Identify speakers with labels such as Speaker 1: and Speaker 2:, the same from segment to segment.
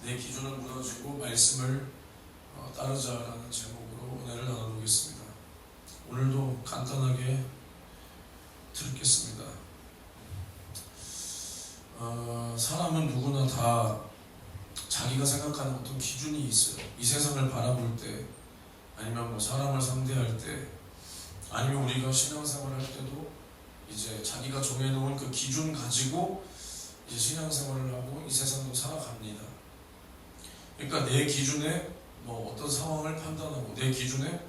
Speaker 1: 내 기준은 무너지고 말씀을 따르자라는 제목으로 은혜를 나눠보겠습니다. 오늘도 간단하게 들겠습니다. 사람은 누구나 다 자기가 생각하는 어떤 기준이 있어요. 이 세상을 바라볼 때, 아니면 사람을 상대할 때, 아니면 우리가 신앙생활을 할 때도 이제 자기가 정해놓은 그 기준 가지고 이제 신앙생활을 하고 이 세상도 살아갑니다. 그러니까 내 기준에 어떤 상황을 판단하고, 내 기준에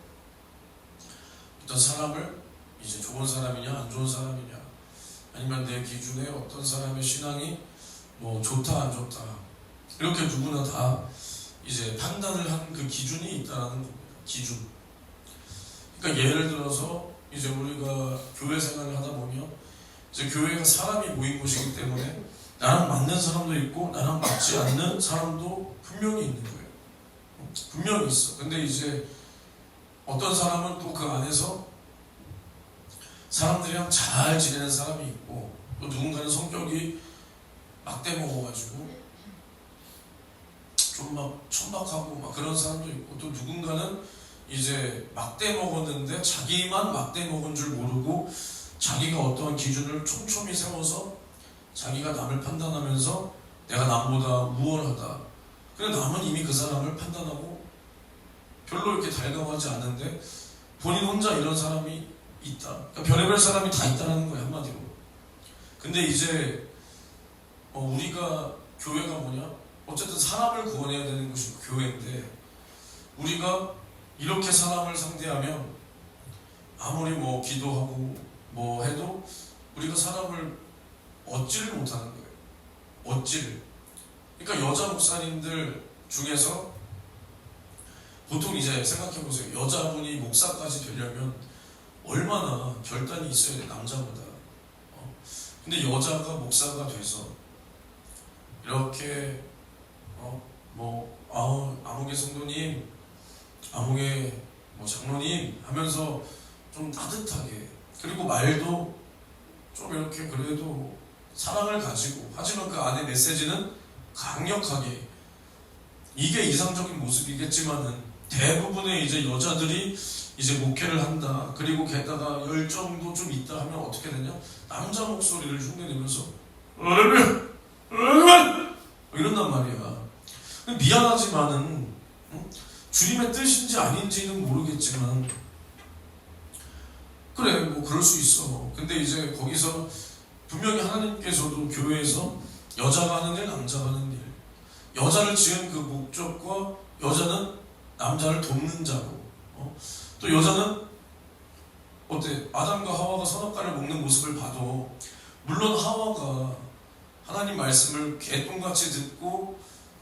Speaker 1: 어떤 사람을 이제 좋은 사람이냐 안 좋은 사람이냐, 아니면 내 기준에 어떤 사람의 신앙이 좋다 안 좋다, 이렇게 누구나 다 이제 판단을 하는 그 기준이 있다는 겁니다. 기준. 그러니까 예를 들어서 이제 우리가 교회 생활을 하다 보면 이제 교회가 사람이 모인 곳이기 때문에 나랑 맞는 사람도 있고 나랑 맞지 않는 사람도 분명히 있는 거예요. 분명히 있어. 근데 이제 어떤 사람은 또 그 안에서 사람들이랑 잘 지내는 사람이 있고, 또 누군가는 성격이 막대 먹어가지고 좀 막 천박하고 막 그런 사람도 있고, 또 누군가는 이제 막대 먹었는데 자기만 막대 먹은 줄 모르고 자기가 어떠한 기준을 촘촘히 세워서 자기가 남을 판단하면서 내가 남보다 우월하다. 근데 남은 이미 그 사람을 판단하고 별로 이렇게 달가워하지 않는데 본인 혼자 이런 사람이 있다. 그러니까 별의별 사람이 다 있다는 거예요, 한마디로. 근데 이제 우리가 교회가 뭐냐? 어쨌든 사람을 구원해야 되는 곳이 교회인데, 우리가 이렇게 사람을 상대하면 아무리 기도하고 해도 우리가 사람을 얻지를 못하는 거예요. 얻지를. 그러니까 여자 목사님들 중에서 보통 이제 생각해보세요. 여자분이 목사까지 되려면 얼마나 결단이 있어야 돼, 남자보다. 근데 여자가 목사가 돼서 이렇게 아무개 성도님, 아무개 장로님 하면서 좀 따뜻하게, 그리고 말도 좀 이렇게 그래도 사랑을 가지고, 하지만 그 안에 메시지는 강력하게, 이게 이상적인 모습이겠지만은 대부분의 이제 여자들이 이제 목회를 한다, 그리고 게다가 열정도 좀 있다 하면 어떻게 되냐? 남자 목소리를 흉내내면서 이런단 말이야. 미안하지만은 주님의 뜻인지 아닌지는 모르겠지만 그래, 그럴 수 있어. 근데 이제 거기서 분명히 하나님께서도 교회에서 여자가 하는 일, 남자가 하는 일, 여자를 지은 그 목적과 여자는 남자를 돕는 자고, 또 여자는 어때? 아담과 하와가 선악과를 먹는 모습을 봐도, 물론 하와가 하나님 말씀을 개똥같이 듣고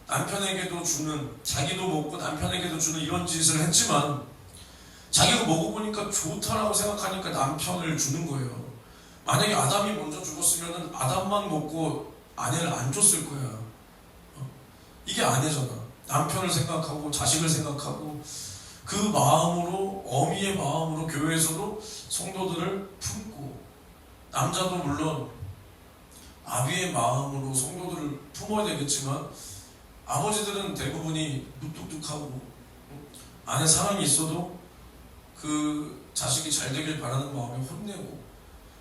Speaker 1: 남편에게도 주는, 자기도 먹고 남편에게도 주는 이런 짓을 했지만 자기가 먹어보니까 좋다라고 생각하니까 남편을 주는 거예요. 만약에 아담이 먼저 죽었으면 아담만 먹고 아내를 안 줬을 거야. 이게 아내잖아. 남편을 생각하고 자식을 생각하고 그 마음으로, 어미의 마음으로 교회에서도 성도들을 품고, 남자도 물론 아비의 마음으로 성도들을 품어야 되겠지만 아버지들은 대부분이 무뚝뚝하고 안에 사랑이 있어도 그 자식이 잘 되길 바라는 마음에 혼내고,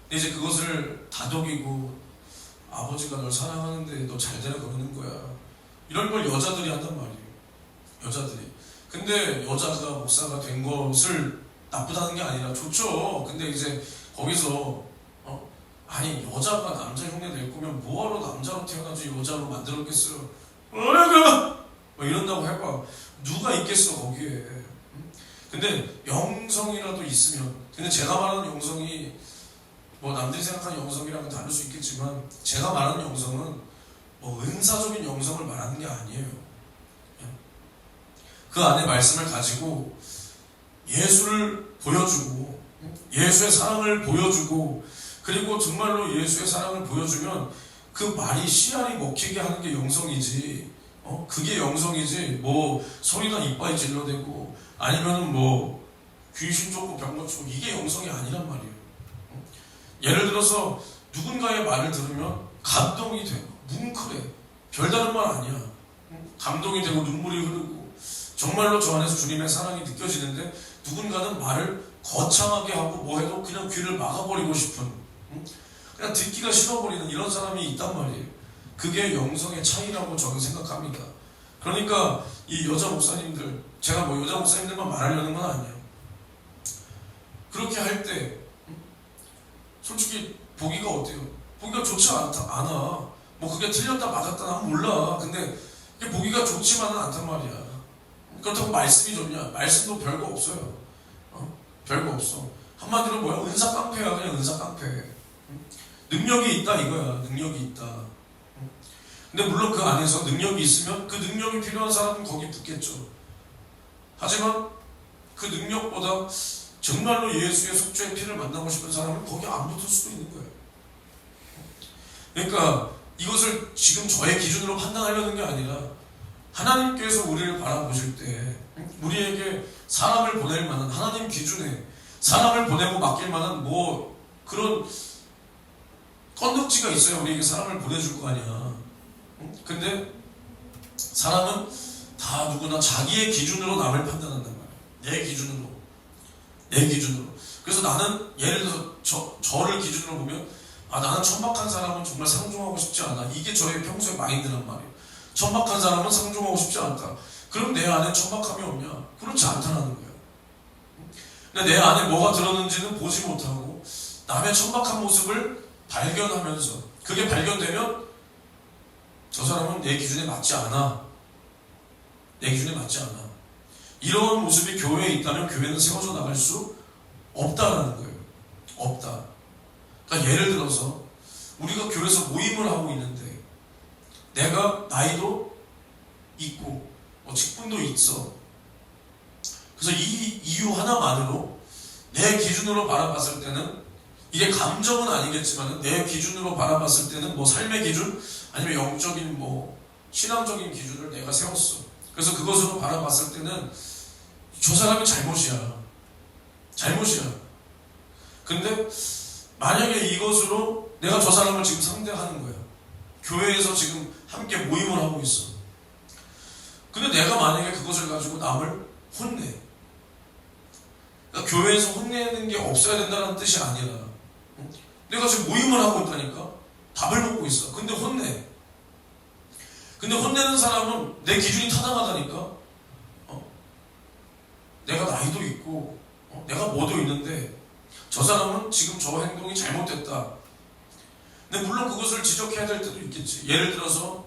Speaker 1: 근데 이제 그것을 다독이고, 아버지가 널 사랑하는데 너 잘 되라 그러는 거야, 이런 걸 여자들이 한단 말이에요. 여자들이. 근데 여자가 목사가 된 것을 나쁘다는 게 아니라 좋죠. 근데 이제 거기서 아니, 여자가 남자 흉내 낼 거면 뭐하러 남자로 태어나지 여자로 만들었겠어요? 이런다고 해봐. 누가 있겠어 거기에. 근데 영성이라도 있으면, 근데 제가 말하는 영성이 남들이 생각하는 영성이랑은 다를 수 있겠지만, 제가 말하는 영성은 은사적인 영성을 말하는 게 아니에요. 그 안에 말씀을 가지고 예수를 보여주고, 예수의 사랑을 보여주고, 그리고 정말로 예수의 사랑을 보여주면 그 말이 씨알이 먹히게 하는 게 영성이지, 그게 영성이지, 소리나 이빨이 질러대고 아니면은 귀신 쫓고 병 고치고, 이게 영성이 아니란 말이에요. 예를 들어서 누군가의 말을 들으면 감동이 돼, 뭉클해. 별다른 말 아니야. 감동이 되고 눈물이 흐르고 정말로 저 안에서 주님의 사랑이 느껴지는데 누군가는 말을 거창하게 하고 뭐 해도 그냥 귀를 막아버리고 싶은 그냥 듣기가 싫어버리는 이런 사람이 있단 말이에요. 그게 영성의 차이라고 저는 생각합니다. 그러니까 이 여자 목사님들, 제가 뭐 여자 목사님들만 말하려는 건 아니에요. 그렇게 할 때 솔직히 보기가 어때요? 보기가 좋지 않아. 뭐 그게 틀렸다 맞았다 난 몰라. 근데 그게 보기가 좋지만은 않단 말이야. 그렇다고 말씀이 좋냐? 말씀도 별거 없어요. 별거 없어. 한마디로 뭐야? 은사 깡패야. 그냥 은사 깡패. 능력이 있다 이거야. 능력이 있다. 근데 물론 그 안에서 능력이 있으면 그 능력이 필요한 사람은 거기 붙겠죠. 하지만 그 능력보다 정말로 예수의 속죄의 피를 만나고 싶은 사람은 거기 안 붙을 수도 있는 거예요. 그러니까 이것을 지금 저의 기준으로 판단하려는 게 아니라 하나님께서 우리를 바라보실 때 우리에게 사람을 보낼 만한 하나님 기준에 사람을 보내고 맡길 만한 뭐 그런 건덕지가 있어야 우리에게 사람을 보내줄 거 아니야. 근데 사람은 다 누구나 자기의 기준으로 남을 판단한단 말이야. 내 기준으로. 그래서 나는 예를 들어서 저를 기준으로 보면 나는 천박한 사람은 정말 상종하고 싶지 않아. 이게 저의 평소의 마인드란 말이에요. 천박한 사람은 상종하고 싶지 않다. 그럼 내 안에 천박함이 없냐? 그렇지 않다는 거예요. 근데 내 안에 뭐가 들었는지는 보지 못하고 남의 천박한 모습을 발견하면서 그게 발견되면 저 사람은 내 기준에 맞지 않아. 내 기준에 맞지 않아. 이런 모습이 교회에 있다면 교회는 세워져 나갈 수 없다라는 거예요. 없다. 그러니까 예를 들어서 우리가 교회에서 모임을 하고 있는데 내가 나이도 있고 직분도 있어. 그래서 이 이유 하나만으로 내 기준으로 바라봤을 때는 이게 감정은 아니겠지만 내 기준으로 바라봤을 때는 뭐 삶의 기준 아니면 영적인 뭐 신앙적인 기준을 내가 세웠어. 그래서 그것으로 바라봤을 때는 저 사람이 잘못이야. 근데 만약에 이것으로 내가 저 사람을 지금 상대하는 거야. 교회에서 지금 함께 모임을 하고 있어. 근데 내가 만약에 그것을 가지고 남을 혼내. 그러니까 교회에서 혼내는 게 없어야 된다는 뜻이 아니라 내가 지금 모임을 하고 있다니까 밥을 먹고 있어. 근데 혼내. 근데 혼내는 사람은 내 기준이 타당하다니까. 내가 나이도 있고 내가 뭐도 있는데 저 사람은 지금 저 행동이 잘못됐다. 근데 물론 그것을 지적해야 될 때도 있겠지. 예를 들어서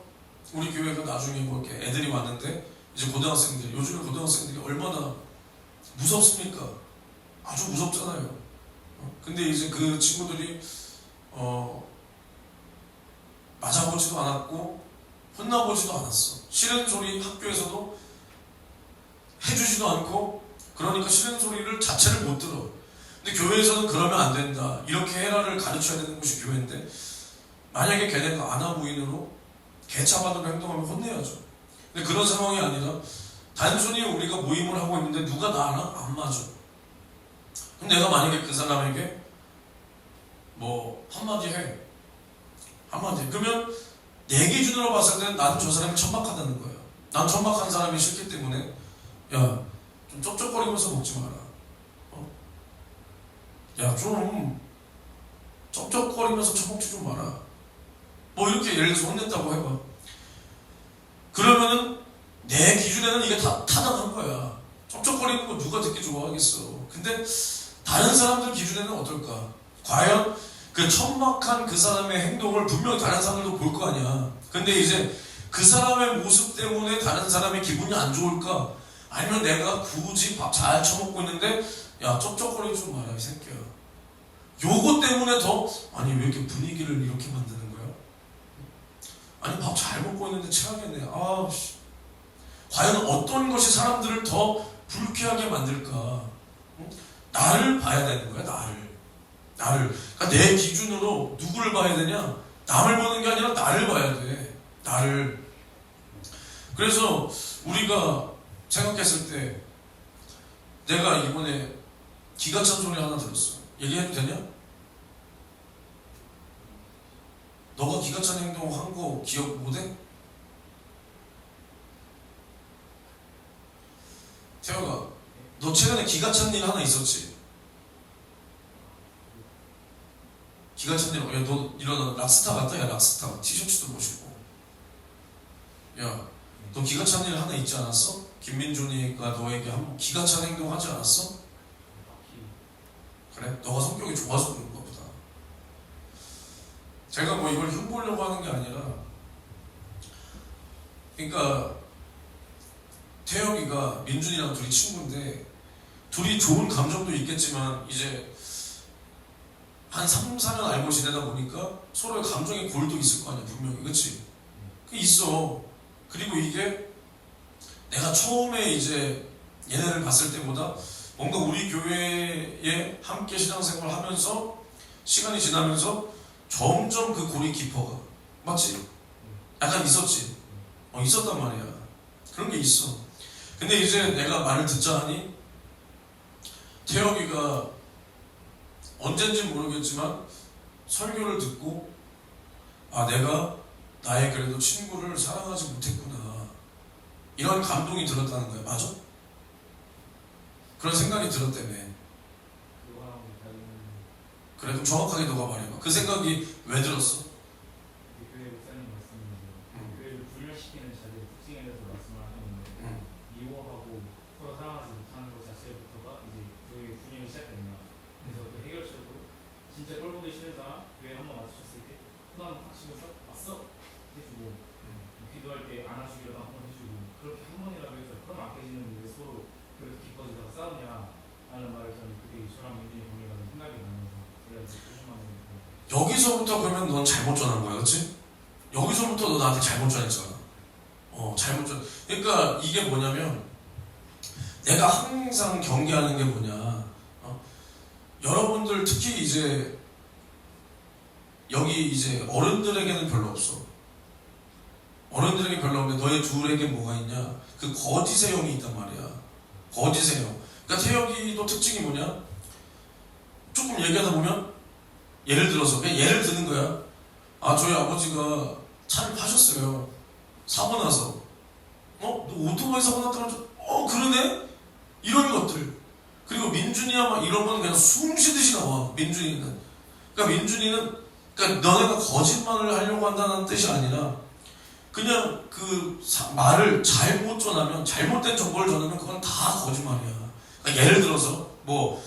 Speaker 1: 우리 교회가 나중에 뭐 이렇게 애들이 왔는데 이제 고등학생들, 요즘에 고등학생들이 얼마나 무섭습니까? 아주 무섭잖아요. 근데 이제 그 친구들이 맞아보지도 않았고 혼나보지도 않았어. 싫은 소리 학교에서도 해주지도 않고 그러니까 싫은 소리를 자체를 못 들어. 근데 교회에서는 그러면 안 된다. 이렇게 해라를 가르쳐야 되는 것이 교회인데 만약에 걔네가 아나무인으로 개차반으로 행동하면 혼내야죠. 근데 그런 상황이 아니라 단순히 우리가 모임을 하고 있는데 누가 나랑 안 맞아. 그럼 내가 만약에 그 사람에게 뭐 한마디 해. 그러면 내 기준으로 봤을 때는 나는 저 사람이 천박하다는 거야. 난 천박한 사람이 싫기 때문에 야, 좀 쩝쩝거리면서 먹지 마라. 야, 좀 쩝쩝거리면서 처먹지 좀 마라. 뭐 이렇게 예를 들어서 혼냈다고 해봐. 그러면은 내 기준에는 이게 다 타당한 거야. 쩝쩝거리는 거 누가 듣기 좋아하겠어. 근데 다른 사람들 기준에는 어떨까? 과연 그 천박한 그 사람의 행동을 분명히 다른 사람들도 볼 거 아니야. 근데 이제 그 사람의 모습 때문에 다른 사람의 기분이 안 좋을까? 아니면 내가 굳이 밥 잘 처먹고 있는데 야, 쩝쩝거리지 좀 마라 이 새끼야. 요거 때문에 더 아니 왜 이렇게 분위기를 이렇게 만드는 거야? 아니 밥 잘 먹고 있는데 체하겠네. 과연 어떤 것이 사람들을 더 불쾌하게 만들까? 나를 봐야 되는 거야. 나를. 그러니까 내 기준으로 누구를 봐야 되냐? 남을 보는 게 아니라 나를 봐야 돼. 나를. 그래서 우리가 생각했을 때 내가 이번에 기가 찬 소리 하나 들었어. 얘기해도 되냐? 너가 기가 찬 행동 한 거 기억 못해? 태혁아, 너 최근에 기가 찬 일 하나 있었지? 기가 찬 일, 야, 너 일어나, 락스타 같다, 야, 락스타. 티셔츠도 멋있고. 야, 너 기가 찬 일 하나 있지 않았어? 김민준이가 너에게 한번 기가 찬 행동 하지 않았어? 그래? 너가 성격이 좋아서 그런가 보다. 제가 뭐 이걸 흉보려고 하는 게 아니라, 그러니까 태혁이가 민준이랑 둘이 친구인데 둘이 좋은 감정도 있겠지만 이제 한 3, 4년 알고 지내다 보니까 서로의 감정의 골도 있을 거 아니야, 분명히. 그치? 그게 있어. 그리고 이게 내가 처음에 이제 얘네를 봤을 때보다 뭔가 우리 교회에 함께 신앙생활을 하면서 시간이 지나면서 점점 그 골이 깊어가. 맞지? 약간 있었지? 있었단 말이야. 그런 게 있어. 근데 이제 내가 말을 듣자 하니 태혁이가 언젠지 모르겠지만 설교를 듣고 아, 내가 나의 그래도 친구를 사랑하지 못했구나, 이런 감동이 들었다는 거야. 맞아? 그런 생각이 들었다며. 그래, 그럼 정확하게 너가 말해봐. 그 생각이 왜 들었어?
Speaker 2: 교회 목사님 말씀이죠. 교회를 분열시키는 자들의 특징에 대해서 말씀을 하셨는데, 미워하고 서로 사랑하지 못하는 것 자체부터가 이제 교회의 분열이 시작된다. 그래서 그 해결책으로 진짜 꼴보기 싫은 사람 교회 한번 와주셨을 때 손 한번 딱 치면서 왔어? 해주고, 기도할 때 안아주기라도 한번 해주고, 그렇게 한 번이라도 해서 그럼 안 깨지는데 서로 그렇게 깊어지다가 싸우냐 라는 말을 저는 그게 저랑 민준이 관계가 생각이 나면서 제가 이제 조심하는 거예요.
Speaker 1: 여기서부터 그러면 넌 잘못 전한 거야, 그치? 여기서부터 너 나한테 잘못 전했잖아. 잘못 전. 그러니까 이게 뭐냐면 내가 항상 경계하는 게 뭐냐. 여러분들 특히 이제 여기 이제 어른들에게는 별로 없어. 어른들에게 별로 없는데 너희 둘에게 뭐가 있냐? 그 거짓의 영이 있단 말이야. 거짓의 영. 그러니까 태혁이도 특징이 뭐냐? 조금 얘기하다 보면 예를 들어서 그냥 예를 드는 거야. 아, 저희 아버지가 차를 파셨어요. 사고 나서. 너 오토바이 사고 났다고 그러네? 이런 것들. 그리고 민준이야 막 이런 건 그냥 숨 쉬듯이 나와. 민준이는. 그러니까 민준이는 그러니까 너네가 거짓말을 하려고 한다는 뜻이 아니라 그냥 그 말을 잘못 전하면, 잘못된 정보를 전하면 그건 다 거짓말이야. 그러니까 예를 들어서 뭐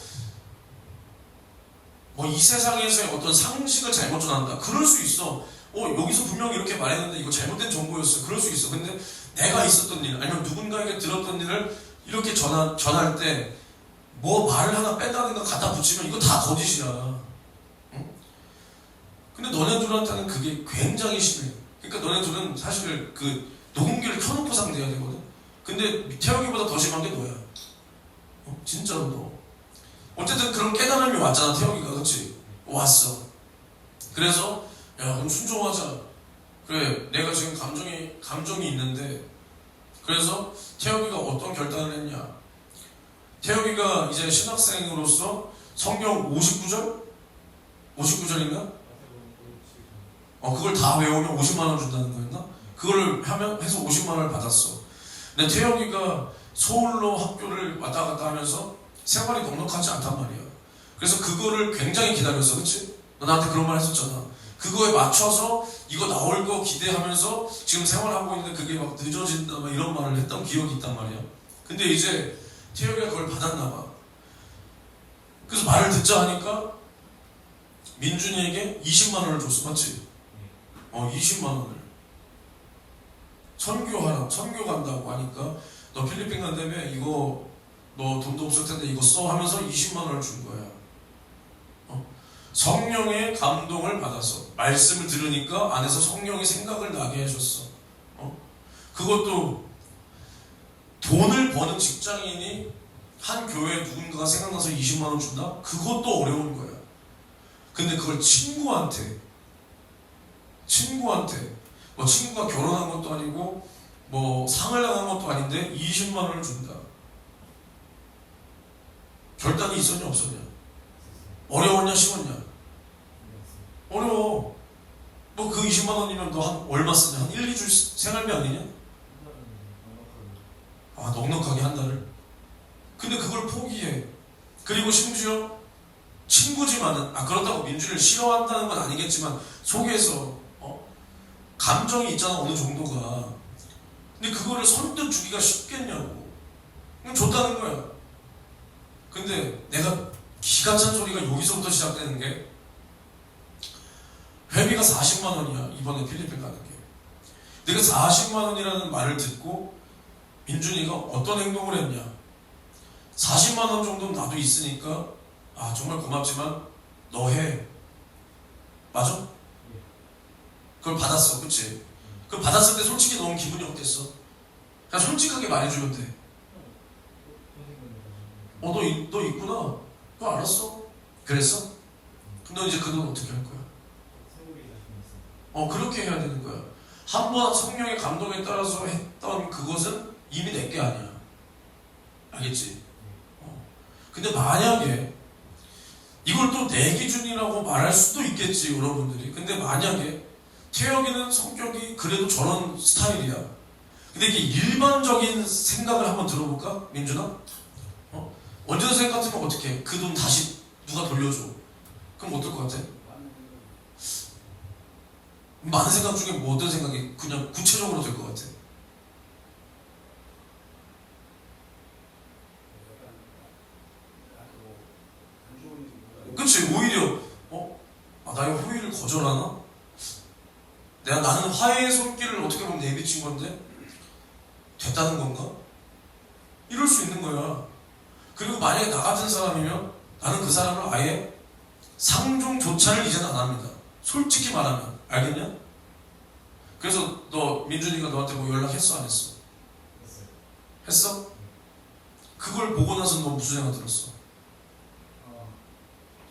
Speaker 1: 이 세상에서의 어떤 상식을 잘못 전한다. 그럴 수 있어. 여기서 분명히 이렇게 말했는데 이거 잘못된 정보였어. 그럴 수 있어. 근데 내가 있었던 일, 아니면 누군가에게 들었던 일을 이렇게 전할 때 뭐 말을 하나 뺀다든가 갖다 붙이면 이거 다 거짓이야. 응? 근데 너네들한테는 그게 굉장히 심해. 그러니까 너네들은 사실 그 녹음기를 켜놓고 상대해야 되거든. 근데 태혁이보다 더 심한 게 너야. 진짜로 너. 어쨌든 그런 깨달음이 왔잖아, 태혁이가. 그치? 왔어. 그래서 야, 그럼 순종하자. 그래, 내가 지금 감정이 있는데. 그래서 태혁이가 어떤 결단을 했냐. 태혁이가 이제 신학생으로서 성경 59절? 59절인가? 그걸 다 외우면 50만 원 준다는 거였나? 그걸 해서 50만 원을 받았어. 근데 태혁이가 서울로 학교를 왔다 갔다 하면서 생활이 넉넉하지 않단 말이야. 그래서 그거를 굉장히 기다렸어. 그치? 너 나한테 그런 말 했었잖아. 그거에 맞춰서 이거 나올 거 기대하면서 지금 생활하고 있는데 그게 막 늦어진다 막 이런 말을 했던 기억이 있단 말이야. 근데 이제 태혁이가 그걸 받았나 봐. 그래서 말을 듣자 하니까 민준이에게 20만 원을 줬어. 맞지? 20만 원을. 선교 간다고 하니까 너 필리핀 간다며 이거 너 돈도 없을 텐데 이거 써 하면서 20만 원을 준 거야. 성령의 감동을 받아서 말씀을 들으니까 안에서 성령이 생각을 나게 해줬어. 그것도 돈을 버는 직장인이 한 교회에 누군가가 생각나서 20만 원 준다? 그것도 어려운 거야. 근데 그걸 친구한테 뭐 친구가 결혼한 것도 아니고 뭐 상을 나간 것도 아닌데 20만 원을 준다. 결단이 있었냐 없었냐? 어려웠냐 쉬웠냐? 어려워. 너 그 20만 원이면 너 한 얼마 쓰냐? 한 1, 2주 생활비 아니냐? 넉넉하게 한 달을. 근데 그걸 포기해. 그리고 심지어 친구지만은 그렇다고 민준이를 싫어한다는 건 아니겠지만 속에서 감정이 있잖아 어느 정도가. 근데 그거를 선뜻 주기가 쉽겠냐고. 그럼 줬다는 거야. 근데 내가 기가 찬 소리가 여기서부터 시작되는 게 회비가 40만 원이야 이번에 필리핀 가는 게. 내가 40만 원이라는 말을 듣고 민준이가 어떤 행동을 했냐. 40만 원 정도는 나도 있으니까 정말 고맙지만 너 해. 맞아? 그걸 받았어, 그치? 그걸 받았을 때 솔직히 너는 기분이 어땠어? 그냥 솔직하게 말해주면 돼. 너 있구나. 그거 알았어. 그랬어? 그럼 너 이제 그 돈 어떻게 할 거야? 그렇게 해야 되는 거야. 한 번 성령의 감동에 따라서 했던 그것은 이미 내게 아니야. 알겠지? 근데 만약에 이걸 또 내 기준이라고 말할 수도 있겠지 여러분들이. 근데 만약에 태혁이는 성격이 그래도 저런 스타일이야. 근데 이게 일반적인 생각을 한번 들어볼까? 민준아? 언제든 생각 같으면 어떻게 해? 그 돈 다시 누가 돌려줘. 그럼 어떨 것 같아? 많은 생각 중에 뭐 어떤 생각이 그냥 구체적으로 될 것 같아? 그치? 오히려 나의 호의를 거절하나? 나는 화해의 손길을 어떻게 보면 내비친 건데 됐다는 건가? 이럴 수 있는 거야. 그리고 만약에 나 같은 사람이면 나는 그 사람을 아예 상종조차를 이제는 안 합니다. 솔직히 말하면. 알겠냐? 그래서 너 민준이가 너한테 뭐 연락했어 안 했어? 했어? 그걸 보고 나서 너 무슨 생각 들었어?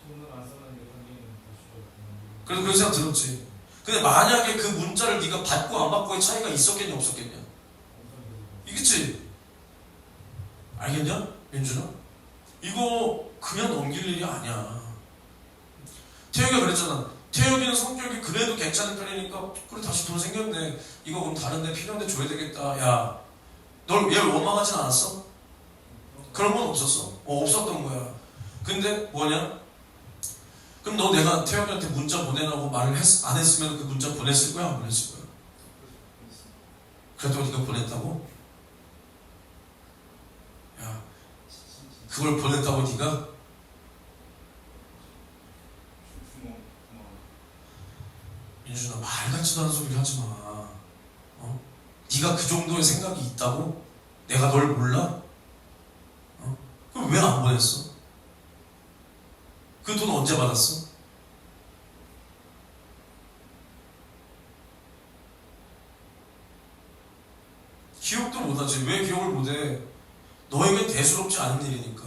Speaker 2: 돈을 안 썼는데 관계는 더 주고.
Speaker 1: 그래서 그런 생각 들었지. 근데 만약에 그 문자를 네가 받고 안 받고의 차이가 있었겠냐 없었겠냐? 이겠지? 알겠냐? 민준아? 이거 그냥 넘길 일이 아니야. 태혁이가 그랬잖아. 태혁이는 성격이 그래도 괜찮은 편이니까 그래 다시 돈 생겼네. 이거 그럼 다른데 필요한데 줘야 되겠다. 야, 널 얘를 원망하진 않았어? 그런 건 없었어. 없었던 거야. 근데 뭐냐? 그럼 너 내가 태혁이한테 문자 보내라고 말을 안 했으면 그 문자 보냈을 거야? 안 보냈을 거야? 그랬더니 네가 보냈다고? 야, 그걸 보냈다고 네가? 민준아, 말 같지도 않은 소리 하지 마. 네가 그 정도의 생각이 있다고? 내가 널 몰라? 그럼 왜 안 보냈어? 그 돈 언제 받았어? 기억도 못하지. 왜 기억을 못해? 너에겐 대수롭지 않은 일이니까.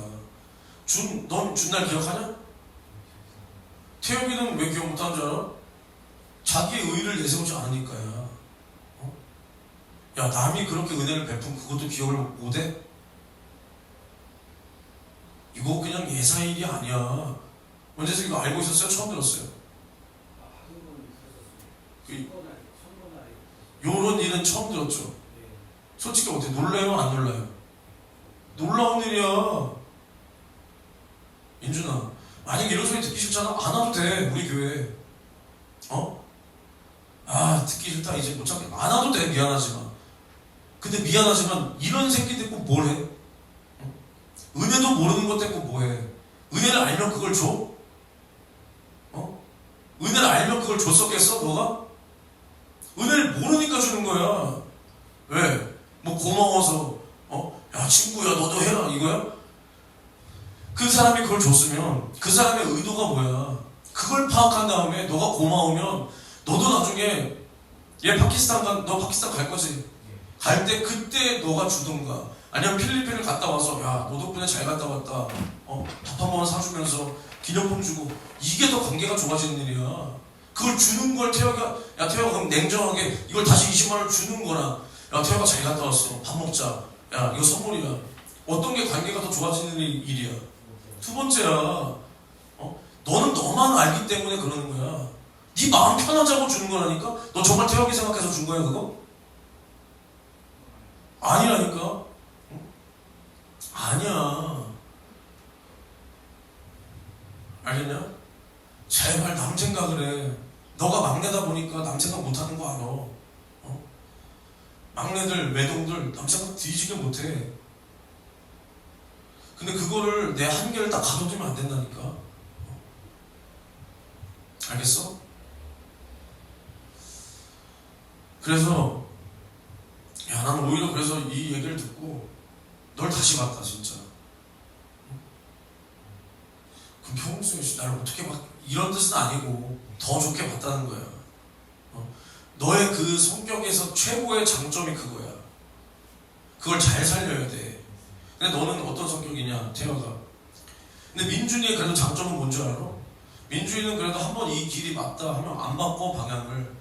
Speaker 1: 넌 준 날 기억하냐? 태혁이는 왜 기억 못하는 줄 알아? 자기의 의의를 내세우지 않으니까야. 야, 남이 그렇게 은혜를 베푼 그것도 기억을 못해? 이거 그냥 예사일이 아니야. 원재석 이거 알고 있었어요? 처음 들었어요? 요런 일은 처음 들었죠? 솔직히 어떻게 놀라요? 안 놀라요? 놀라운 일이야. 민준아, 만약에 이런 소리 듣기 싫잖아? 안 와도 돼. 우리 교회. 듣기 싫다. 이제 못 참겠. 안 와도 돼. 미안하지만. 근데 미안하지만 이런 새끼 데리고 뭘 해? 은혜도 모르는 것 데리고 뭐 해? 은혜를 알면 그걸 줘? 은혜를 알면 그걸 줬었겠어? 너가? 은혜를 모르니까 주는 거야. 왜? 뭐 고마워서 야 친구야 너도 해라 이거야? 그 사람이 그걸 줬으면 그 사람의 의도가 뭐야? 그걸 파악한 다음에 너가 고마우면 너도 나중에 너 파키스탄 갈 거지? 갈 때 그때 너가 주던가 아니면 필리핀을 갔다 와서 야 너 덕분에 잘 갔다 왔다 밥 한 번 사주면서 기념품 주고 이게 더 관계가 좋아지는 일이야. 그걸 주는 걸 태혁아 그럼 냉정하게 이걸 다시 20만 원을 주는 거나 야 태혁아 잘 갔다 왔어 밥 먹자 야 이거 선물이야. 어떤 게 관계가 더 좋아지는 일이야? 두 번째야 너는 너만 알기 때문에 그러는 거야. 네 마음 편하자고 주는 거라니까? 너 정말 태혁이 생각해서 준 거야 그거? 아니라니까? 아니야. 막내들, 외동들 남자가 뒤지게 못해. 근데 그거를 내 한계를 딱 가둬두면 안 된다니까. 알겠어? 그래서 야, 나는 오히려 그래서 이 얘기를 듣고 널 다시 봤다 진짜. 그럼 평소에 나를 어떻게 봐? 이런 뜻은 아니고 더 좋게 봤다는 거야. 너의 그 성격에서 최고의 장점이 그거야. 그걸 잘 살려야 돼. 근데 너는 어떤 성격이냐, 태화가. 근데 민준이의 그래도 장점은 뭔지 알아? 민준이는 그래도 한번 이 길이 맞다 하면 안 바꿔 방향을.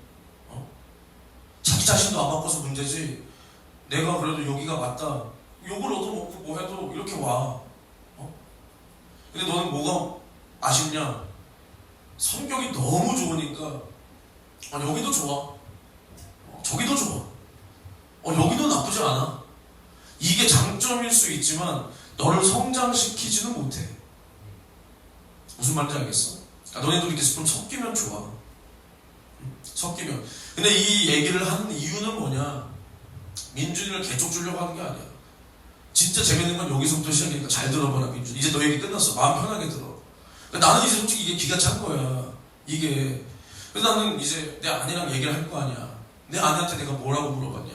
Speaker 1: 자기 자신도 안 바꿔서 문제지. 내가 그래도 여기가 맞다. 욕을 얻어먹고 뭐 해도 이렇게 와. 근데 너는 뭐가 아쉽냐? 성격이 너무 좋으니까 여기도 좋아. 저기도 좋아. 여기도 나쁘지 않아. 이게 장점일 수 있지만 너를 성장시키지는 못해. 무슨 말인지 알겠어? 너네도 이렇게 좀 섞이면 좋아. 섞이면. 근데 이 얘기를 하는 이유는 뭐냐? 민준이를 개쪽 주려고 하는 게 아니야. 진짜 재밌는 건 여기서부터 시작이니까 잘 들어봐라, 민준. 이제 너 얘기 끝났어. 마음 편하게 들어. 나는 이제 솔직히 이게 기가 찬 거야. 이게. 그래서 나는 이제 내 아내랑 얘기를 할 거 아니야. 내 아내한테 내가 뭐라고 물어봤냐?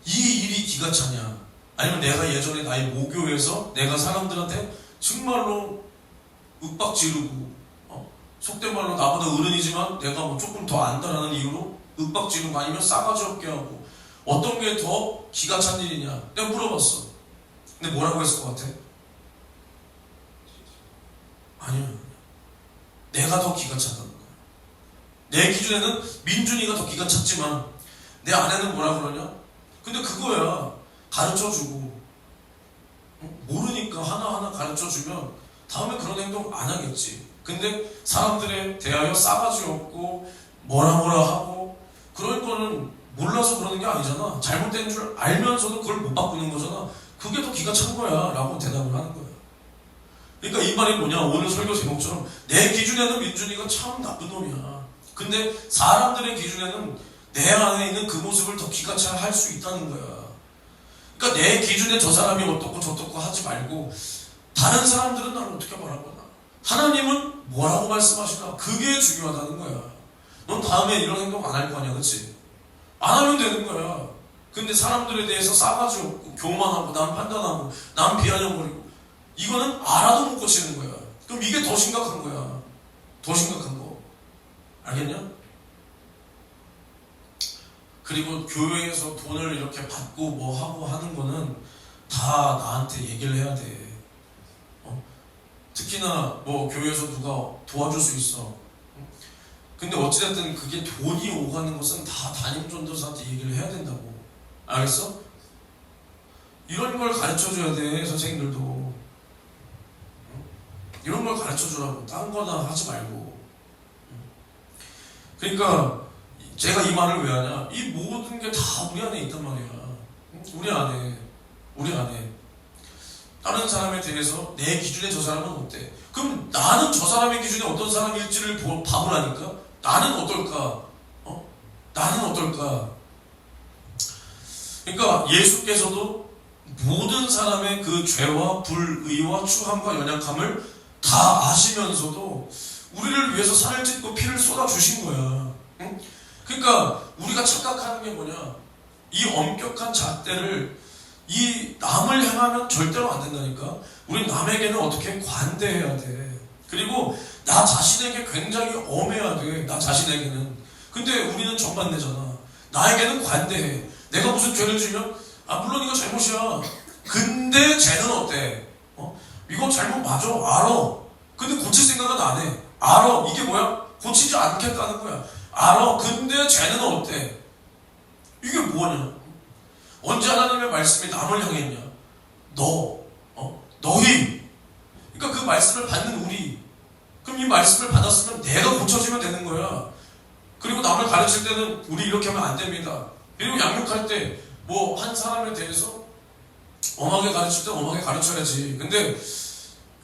Speaker 1: 이 일이 기가 차냐? 아니면 내가 예전에 나의 모교에서 내가 사람들한테 정말로 윽박 지르고 속된 말로 나보다 어른이지만 내가 뭐 조금 더 안다라는 이유로 윽박 지르고 아니면 싸가지 없게 하고 어떤 게 더 기가 찬 일이냐? 내가 물어봤어. 근데 뭐라고 했을 것 같아? 아니야. 내가 더 기가 차다는 거야. 내 기준에는 민준이가 더 기가 찼지만 내 아내는 뭐라 그러냐? 근데 그거야. 가르쳐주고 모르니까 하나하나 가르쳐주면 다음에 그런 행동 안 하겠지. 근데 사람들에 대하여 싸가지 없고 뭐라 하고 그런 거는 몰라서 그러는 게 아니잖아. 잘못된 줄 알면서도 그걸 못 바꾸는 거잖아. 그게 더 기가 찬 거야 라고 대답을 하는 거야. 그러니까 이 말이 뭐냐, 오늘 설교 제목처럼 내 기준에는 민준이가 참 나쁜 놈이야. 근데 사람들의 기준에는 내 안에 있는 그 모습을 더 기가 차게 할 수 있다는 거야. 그러니까 내 기준에 저 사람이 어떻고 저떻고 하지 말고 다른 사람들은 나를 어떻게 바라보나, 하나님은 뭐라고 말씀하실까, 그게 중요하다는 거야. 넌 다음에 이런 행동 안 할 거 아니야, 그치? 안 하면 되는 거야. 근데 사람들에 대해서 싸가지 없고 교만하고 남 판단하고 남 비아냥거리고 이거는 알아도 못 고치는 거야. 그럼 이게 더 심각한 거야. 더 심각한 거. 알겠냐? 그리고 교회에서 돈을 이렇게 받고 뭐 하고 하는 거는 다 나한테 얘기를 해야 돼. 특히나 뭐 교회에서 누가 도와줄 수 있어. 근데 어찌됐든 그게 돈이 오가는 것은 다 담임 전도사한테 얘기를 해야 된다고. 알겠어? 이런 걸 가르쳐줘야 돼, 선생님들도. 이런 걸 가르쳐주라고. 딴 거나 하지 말고. 그러니까 제가 이 말을 왜 하냐, 이 모든 게 다 우리 안에 있단 말이야. 우리 안에 다른 사람에 대해서 내 기준에 저 사람은 어때? 그럼 나는 저 사람의 기준에 어떤 사람일지를 봐보라니까. 나는 어떨까? 나는 어떨까? 그러니까 예수께서도 모든 사람의 그 죄와 불의와 추함과 연약함을 다 아시면서도 우리를 위해서 살을 찢고 피를 쏟아 주신 거야. 응? 그러니까 우리가 착각하는 게 뭐냐, 이 엄격한 잣대를 이 남을 향하면 절대로 안 된다니까. 우리 남에게는 어떻게 관대해야 돼. 그리고 나 자신에게 굉장히 엄해야 돼. 나 자신에게는. 근데 우리는 정반대잖아. 나에게는 관대해. 내가 무슨 죄를 지면 물론 이거 잘못이야. 근데 쟤는 어때? 이거 잘못 맞아. 알아. 근데 고칠 생각은 안 해. 알아. 이게 뭐야? 고치지 않겠다는 거야. 알아. 근데 쟤는 어때? 이게 뭐냐? 언제 하나님의 말씀이 남을 향했냐? 너희. 그러니까 그 말씀을 받는 우리. 그럼 이 말씀을 받았으면 내가 고쳐지면 되는 거야. 그리고 남을 가르칠 때는 우리 이렇게 하면 안 됩니다. 그리고 양육할 때 뭐 한 사람에 대해서 엄하게 가르칠 때 엄하게 가르쳐야지. 근데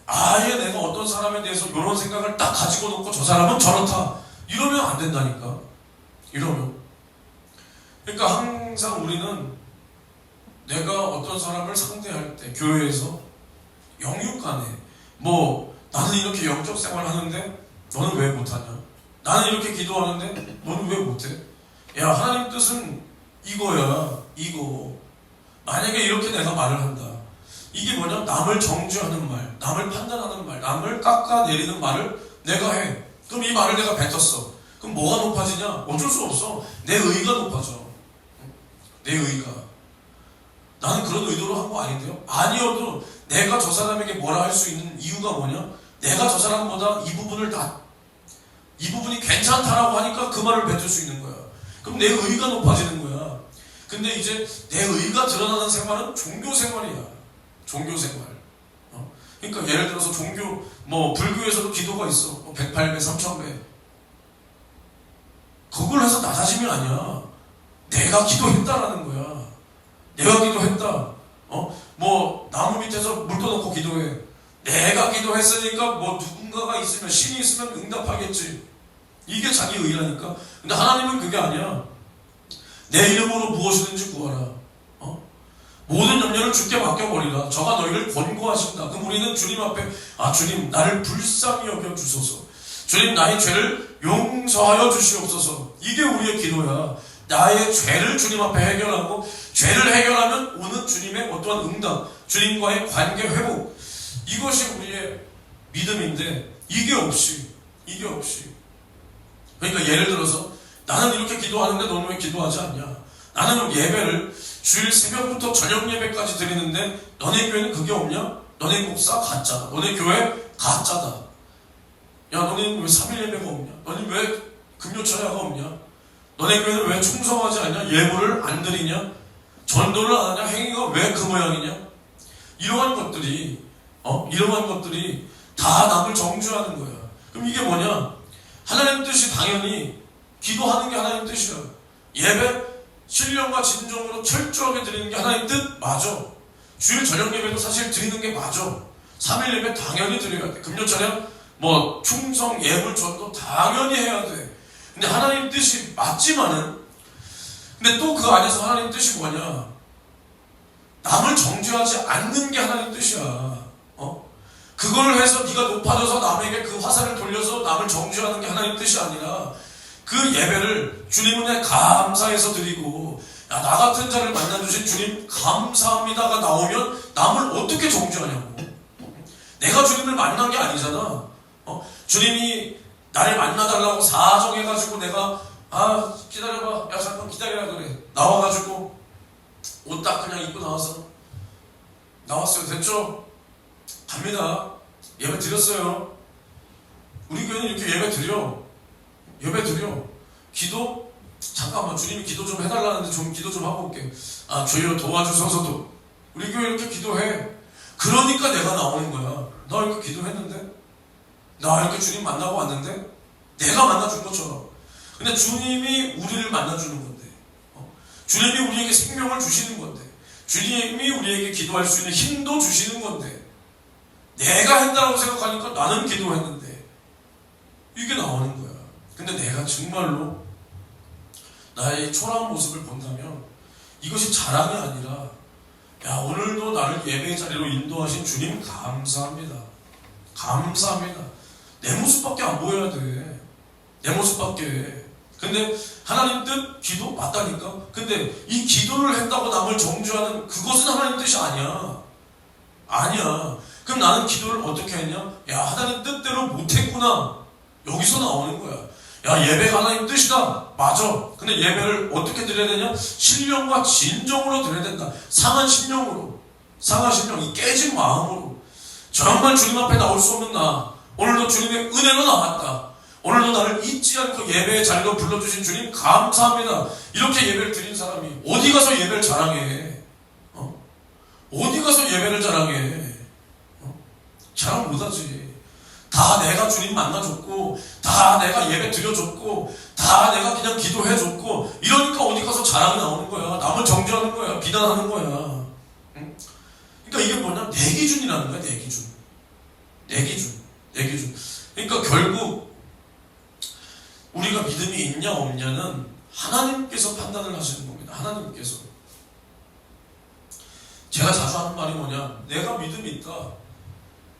Speaker 1: 아예 내가 어떤 사람에 대해서 이런 생각을 딱 가지고 놓고 저 사람은 저렇다 이러면 안 된다니까. 이러면. 그러니까 항상 우리는 내가 어떤 사람을 상대할 때 교회에서 영육간에 뭐 나는 이렇게 영적 생활을 하는데 너는 왜 못하냐? 나는 이렇게 기도하는데 너는 왜 못해? 야, 하나님 뜻은 이거야. 이거. 만약에 이렇게 내가 말을 한다. 이게 뭐냐? 남을 정죄하는 말, 남을 판단하는 말, 남을 깎아내리는 말을 내가 해. 그럼 이 말을 내가 뱉었어. 그럼 뭐가 높아지냐? 어쩔 수 없어. 내 의가 높아져. 내 의가. 나는 그런 의도로 한 거 아닌데요? 아니어도 내가 저 사람에게 뭐라 할 수 있는 이유가 뭐냐? 내가 저 사람보다 이 부분이 괜찮다라고 하니까 그 말을 뱉을 수 있는 거야. 그럼 내 의가 높아지는 거야. 근데 이제 내 의가 드러나는 생활은 종교 생활이야. 종교 생활. 그러니까 예를 들어서 종교, 뭐 불교에서도 기도가 있어. 108배, 3000배. 그걸 해서 낮아짐이 아니야. 내가 기도했다라는 거야. 내가 기도했다. 뭐 나무 밑에서 물 떠놓고 기도해. 내가 기도했으니까 뭐 누군가가 있으면, 신이 있으면 응답하겠지. 이게 자기 의라니까. 근데 하나님은 그게 아니야. 내 이름으로 무엇이든지 구하라. 모든 염려를 주께 맡겨버리라. 저가 너희를 권고하신다. 그럼 우리는 주님 앞에, 주님 나를 불쌍히 여겨주소서. 주님 나의 죄를 용서하여 주시옵소서. 이게 우리의 기도야. 나의 죄를 주님 앞에 해결하고, 죄를 해결하면 오는 주님의 어떠한 응답, 주님과의 관계 회복, 이것이 우리의 믿음인데, 이게 없이 그러니까 예를 들어서 나는 이렇게 기도하는데 너는 왜 기도하지 않냐? 나는 예배를 주일 새벽부터 저녁 예배까지 드리는데 너네 교회는 그게 없냐? 너네 목사 가짜다. 너네 교회 가짜다. 야, 너네는 왜 3일 예배가 없냐? 너네는 왜 금요철야가 없냐? 너네 교회는 왜 충성하지 않냐? 예물을 안 드리냐? 전도를 안 하냐? 행위가 왜 그 모양이냐? 이러한 것들이 다 남을 정죄하는 거야. 그럼 이게 뭐냐? 하나님 뜻이 당연히 기도하는 게 하나님 뜻이야. 예배 신령과 진정으로 철저하게 드리는 게 하나님 뜻 맞아. 주일 저녁 예배도 사실 드리는 게 맞아. 3일 예배 당연히 드려야 돼. 금요철야 뭐 충성 예물 전도 당연히 해야 돼. 근데 하나님 뜻이 맞지만은, 근데 또 그 안에서 하나님 뜻이 뭐냐? 남을 정죄하지 않는 게 하나님 뜻이야. 그걸 해서 네가 높아져서 남에게 그 화살을 돌려서 남을 정죄하는 게 하나님 뜻이 아니라, 그 예배를 주님 은혜 감사해서 드리고, 야, 나 같은 자를 만나주신 주님 감사합니다가 나오면 남을 어떻게 정죄하냐고. 내가 주님을 만난 게 아니잖아. 주님이 나를 만나달라고 사정해가지고 내가 기다려봐, 야 잠깐 기다리라 그래. 나와가지고 옷 딱 그냥 입고 나왔어요. 됐죠? 갑니다. 예배 드렸어요. 우리 교회는 이렇게 예배 드려. 기도? 잠깐만, 주님이 기도 좀 해달라는데 좀 기도 좀 하고 올게. 주여 도와주소서도. 우리 교회 이렇게 기도해. 그러니까 내가 나오는 거야. 나 이렇게 기도했는데? 나 이렇게 주님 만나고 왔는데? 내가 만나준 것처럼. 근데 주님이 우리를 만나주는 건데, 주님이 우리에게 생명을 주시는 건데, 주님이 우리에게 기도할 수 있는 힘도 주시는 건데, 내가 했다고 생각하니까 나는 기도했는데, 이게 나오는 거야. 근데 내가 정말로 나의 초라한 모습을 본다면 이것이 자랑이 아니라, 야, 오늘도 나를 예배의 자리로 인도하신 주님 감사합니다. 내 모습밖에 안 보여야 돼. 내 모습밖에. 근데 하나님 뜻 기도 맞다니까. 근데 이 기도를 했다고 남을 정죄하는 그것은 하나님 뜻이 아니야. 그럼 나는 기도를 어떻게 했냐? 야, 하나님 뜻대로 못했구나. 여기서 나오는 거야. 야, 예배가 하나님 뜻이다. 맞아. 근데 예배를 어떻게 드려야 되냐? 신령과 진정으로 드려야 된다. 상한 신령, 이 깨진 마음으로. 정말 주님 앞에 나올 수 없는 나, 오늘도 주님의 은혜로 나왔다. 오늘도 나를 잊지 않고 예배의 자리로 불러주신 주님 감사합니다. 이렇게 예배를 드린 사람이 어디 가서 예배를 자랑해? 어디 가서 예배를 자랑해? 자랑 못하지. 다 내가 주님 만나줬고, 다 내가 예배 드려줬고, 다 내가 그냥 기도해줬고, 이러니까 어디 가서 자랑이 나오는 거야. 남을 정죄하는 거야. 비난하는 거야. 그러니까 이게 뭐냐? 내 기준이라는 거야. 내 기준. 그러니까 결국 우리가 믿음이 있냐 없냐는 하나님께서 판단을 하시는 겁니다. 하나님께서. 제가 자주 하는 말이 뭐냐, 내가 믿음이 있다,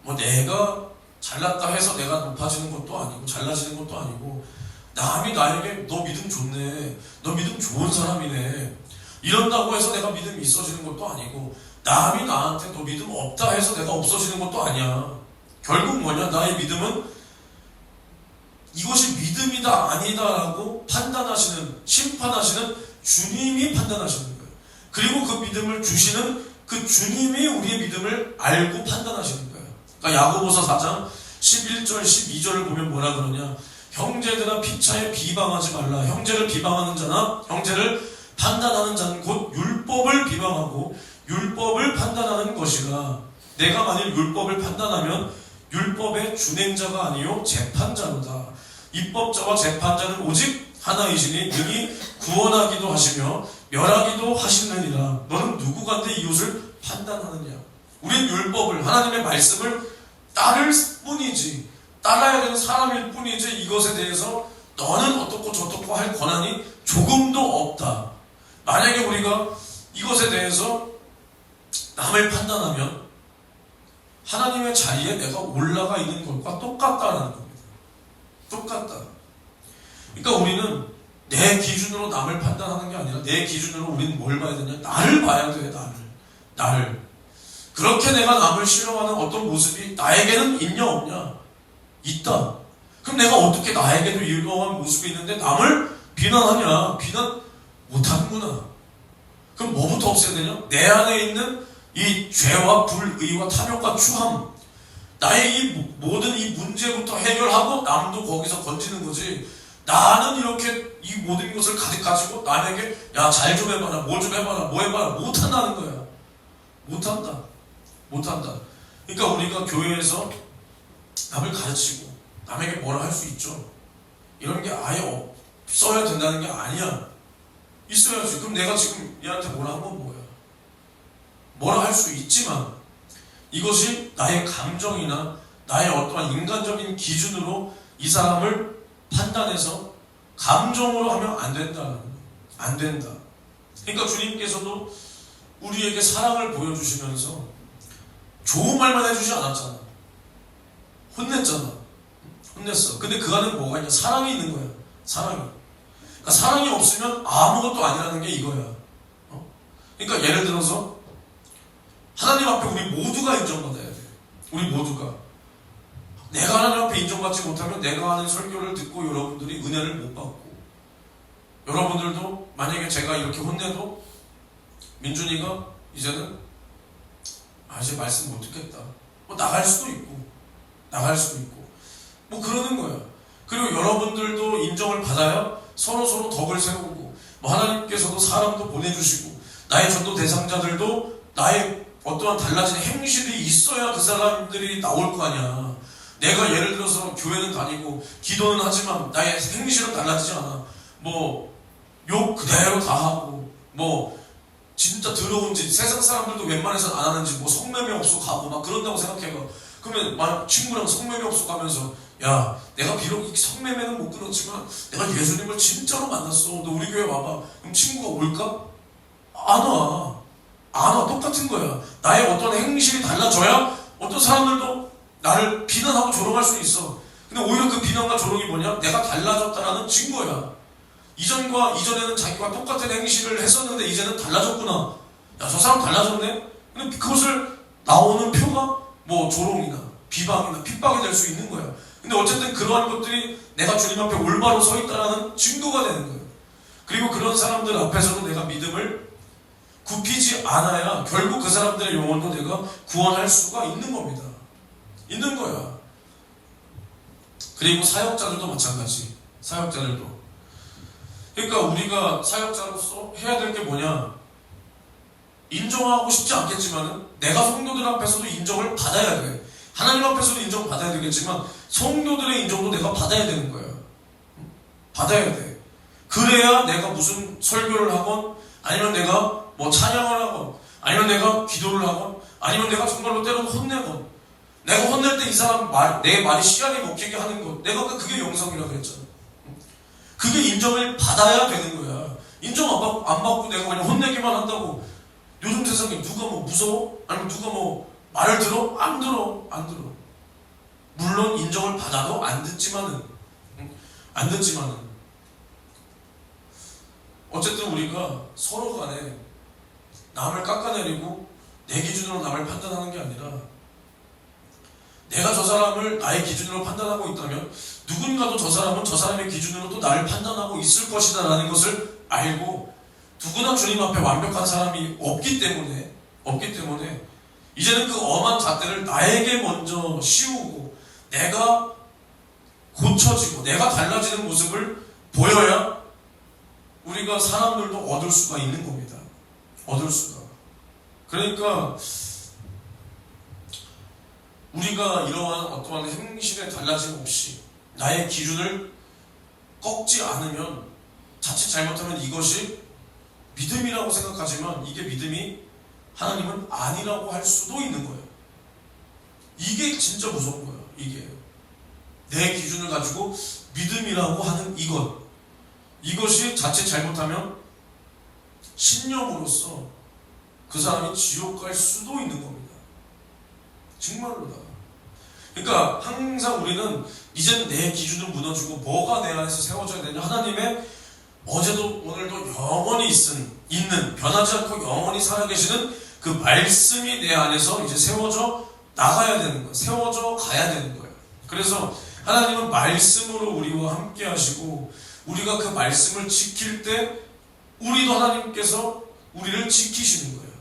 Speaker 1: 뭐 내가 잘났다 해서 내가 높아지는 것도 아니고 잘나지는 것도 아니고, 남이 나에게 너 믿음 좋네, 너 믿음 좋은 사람이네 이런다고 해서 내가 믿음이 있어지는 것도 아니고, 남이 나한테 너 믿음 없다 해서 내가 없어지는 것도 아니야. 결국 뭐냐, 나의 믿음은 이것이 믿음이다 아니다라고 판단하시는, 심판하시는 주님이 판단하시는 거예요. 그리고 그 믿음을 주시는 그 주님이 우리의 믿음을 알고 판단하시는 거예요. 그러니까 야고보서 4장 11절 12절을 보면 뭐라 그러냐, 형제들아 피차에 비방하지 말라. 형제를 비방하는 자나 형제를 판단하는 자는 곧 율법을 비방하고 율법을 판단하는 것이라. 내가 만일 율법을 판단하면 율법의 준행자가 아니요 재판자로다. 입법자와 재판자는 오직 하나이시니 능히 구원하기도 하시며 멸하기도 하시느니라. 너는 누구간데 이웃을 판단하느냐. 우린 율법을, 하나님의 말씀을 따를 뿐이지, 따라야 되는 사람일 뿐이지, 이것에 대해서 너는 어떻고 저떻고 할 권한이 조금도 없다. 만약에 우리가 이것에 대해서 남을 판단하면 하나님의 자리에 내가 올라가 있는 것과 똑같다라는 겁니다. 똑같다. 그러니까 우리는 내 기준으로 남을 판단하는 게 아니라 내 기준으로 우리는 뭘 봐야 되냐, 나를 봐야 돼. 나를. 그렇게 내가 남을 싫어하는 어떤 모습이 나에게는 있냐 없냐? 있다. 그럼 내가 어떻게 나에게도 이러한 모습이 있는데 남을 비난하냐? 비난 못하는구나. 그럼 뭐부터 없애야 되냐? 내 안에 있는 이 죄와 불의와 탐욕과 추함, 나의 이 모든 이 문제부터 해결하고 남도 거기서 건지는 거지. 나는 이렇게 이 모든 것을 가득 가지고 남에게 야 잘 좀 해봐라, 뭐 좀 해봐라, 뭐 해봐라, 못한다는 거야. 못한다. 그러니까 우리가 교회에서 남을 가르치고 남에게 뭐라 할 수 있죠. 이런 게 아예 없어야 된다는 게 아니야. 있어야지. 그럼 내가 지금 얘한테 뭐라 한 건 뭐야? 뭐라 할 수 있지만 이것이 나의 감정이나 나의 어떠한 인간적인 기준으로 이 사람을 판단해서 감정으로 하면 안 된다. 안 된다. 그러니까 주님께서도 우리에게 사랑을 보여주시면서 좋은 말만 해주지 않았잖아. 혼냈어. 근데 그 안에 뭐가 있냐? 사랑이 있는 거야. 사랑이. 그러니까 사랑이 없으면 아무것도 아니라는 게 이거야. 그러니까 예를 들어서 하나님 앞에 우리 모두가 인정받아야 돼. 우리 모두가. 내가 하나님 앞에 인정받지 못하면 내가 하는 설교를 듣고 여러분들이 은혜를 못 받고, 여러분들도 만약에 제가 이렇게 혼내도 민준이가 이제는 이제 말씀 못 듣겠다, 뭐 나갈 수도 있고 뭐 그러는 거야. 그리고 여러분들도 인정을 받아야 서로 덕을 세우고, 뭐 하나님께서도 사람도 보내주시고 나의 전도 대상자들도 나의 어떠한 달라진 행실이 있어야 그 사람들이 나올 거 아니야. 내가 예를 들어서 교회는 다니고 기도는 하지만 나의 행실은 달라지지 않아. 뭐 욕 그대로 다 하고, 뭐 진짜 더러운 짓, 세상 사람들도 웬만해서 안 하는 짓, 뭐 성매매업소 가고 막 그런다고 생각해봐. 그러면 막 친구랑 성매매업소 가면서 야, 내가 비록 성매매는 못 끊었지만 내가 예수님을 진짜로 만났어, 너 우리 교회 와봐. 그럼 친구가 올까? 안 와. 똑같은 거야. 나의 어떤 행실이 달라져야 어떤 사람들도 나를 비난하고 조롱할 수 있어. 근데 오히려 그 비난과 조롱이 뭐냐? 내가 달라졌다라는 증거야. 이전에는 자기가 똑같은 행실을 했었는데 이제는 달라졌구나. 야, 저 사람 달라졌네? 근데 그것을 나오는 표가 뭐 조롱이나 비방이나 핍박이 될 수 있는 거야. 근데 어쨌든 그러한 것들이 내가 주님 앞에 올바로 서 있다라는 증거가 되는 거예요. 그리고 그런 사람들 앞에서도 내가 믿음을 굽히지 않아야 결국 그 사람들의 영혼도 내가 구원할 수가 있는 겁니다. 있는 거야. 그리고 사역자들도 마찬가지. 사역자들도. 그러니까 우리가 사역자로서 해야 될 게 뭐냐? 인정하고 싶지 않겠지만은 내가 성도들 앞에서도 인정을 받아야 돼. 하나님 앞에서도 인정받아야 되겠지만 성도들의 인정도 내가 받아야 되는 거야. 받아야 돼. 그래야 내가 무슨 설교를 하건, 아니면 내가 뭐 찬양을 하건, 아니면 내가 기도를 하건, 아니면 내가 정말로 때로는 혼내건, 내가 혼낼 때 이 사람 내 말이 씨알이 먹히게 하는 것, 내가 그게 영성이라고 그랬잖아. 그게 인정을 받아야 되는 거야. 인정 안 받고 내가 그냥 혼내기만 한다고 요즘 세상에 누가 뭐 무서워? 아니면 누가 뭐 말을 들어? 안 들어. 물론 인정을 받아도 안 듣지만은 어쨌든 우리가 서로 간에 남을 깎아내리고 내 기준으로 남을 판단하는 게 아니라 내가 저 사람을 나의 기준으로 판단하고 있다면 누군가도 저 사람은 저 사람의 기준으로 또 나를 판단하고 있을 것이다 라는 것을 알고 누구나 주님 앞에 완벽한 사람이 없기 때문에 이제는 그 엄한 잣대를 나에게 먼저 씌우고 내가 고쳐지고 내가 달라지는 모습을 보여야 우리가 사람들도 얻을 수가 있는 겁니다. 얻을 수가. 그러니까 우리가 이러한 어떠한 행실에 달라짐 없이 나의 기준을 꺾지 않으면 자칫 잘못하면 이것이 믿음이라고 생각하지만 이게 믿음이 하나님은 아니라고 할 수도 있는 거예요. 이게 진짜 무서운 거예요. 이게 내 기준을 가지고 믿음이라고 하는 이것이 자칫 잘못하면 신념으로서 그 사람이 지옥 갈 수도 있는 겁니다. 정말로다. 그러니까 항상 우리는 이제는 내 기준을 무너지고 뭐가 내 안에서 세워져야 되냐, 하나님의 어제도 오늘도 영원히 있는 변하지 않고 영원히 살아계시는 그 말씀이 내 안에서 이제 세워져 나가야 되는 거예요. 세워져 가야 되는 거예요. 그래서 하나님은 말씀으로 우리와 함께 하시고 우리가 그 말씀을 지킬 때 우리도 하나님께서 우리를 지키시는 거예요.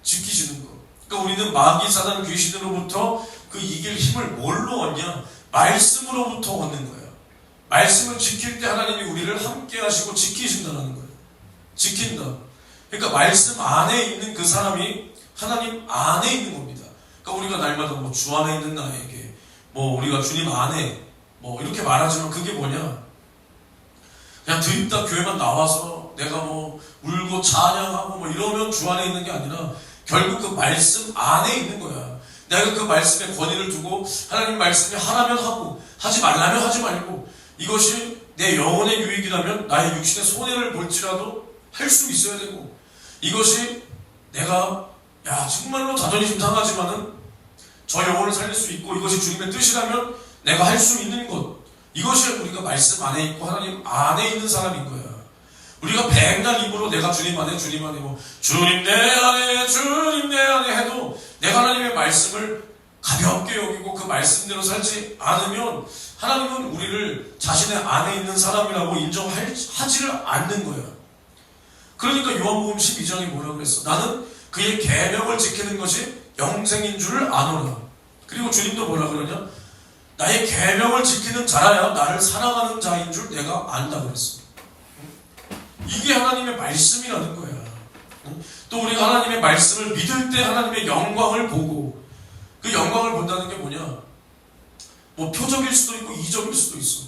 Speaker 1: 지키시는 거. 그러니까 우리는 마귀 사단 귀신으로부터 그 이길 힘을 뭘로 얻냐? 말씀으로부터 얻는 거예요. 말씀을 지킬 때 하나님이 우리를 함께 하시고 지키신다는 거예요. 지킨다. 그러니까 말씀 안에 있는 그 사람이 하나님 안에 있는 겁니다. 그러니까 우리가 날마다 뭐 주 안에 있는 나에게 뭐 우리가 주님 안에 뭐 이렇게 말하지만 그게 뭐냐? 그냥 드립다 교회만 나와서 내가 뭐 울고 찬양하고 뭐 이러면 주 안에 있는 게 아니라 결국 그 말씀 안에 있는 거야. 내가 그 말씀에 권위를 두고 하나님 말씀이 하라면 하고 하지 말라면 하지 말고 이것이 내 영혼의 유익이라면 나의 육신의 손해를 볼지라도 할 수 있어야 되고 이것이 내가 정말로 자존심 상하지만은 저 영혼을 살릴 수 있고 이것이 주님의 뜻이라면 내가 할 수 있는 것 이것이 우리가 말씀 안에 있고 하나님 안에 있는 사람인 거야. 우리가 백날 입으로 내가 주님 안에 뭐 주님 내 안에 해도 내가 하나님의 말씀을 가볍게 여기고 그 말씀대로 살지 않으면 하나님은 우리를 자신의 안에 있는 사람이라고 인정하지를 않는 거야. 그러니까 요한복음 12장이 뭐라고 그랬어? 나는 그의 계명을 지키는 것이 영생인 줄을 아노라. 그리고 주님도 뭐라 그러냐? 나의 계명을 지키는 자라야 나를 사랑하는 자인 줄 내가 안다 그랬어. 이게 하나님의 말씀이라는 거야. 또 우리가 하나님의 말씀을 믿을 때 하나님의 영광을 보고 그 영광을 본다는 게 뭐냐? 뭐 표적일 수도 있고 이적일 수도 있어.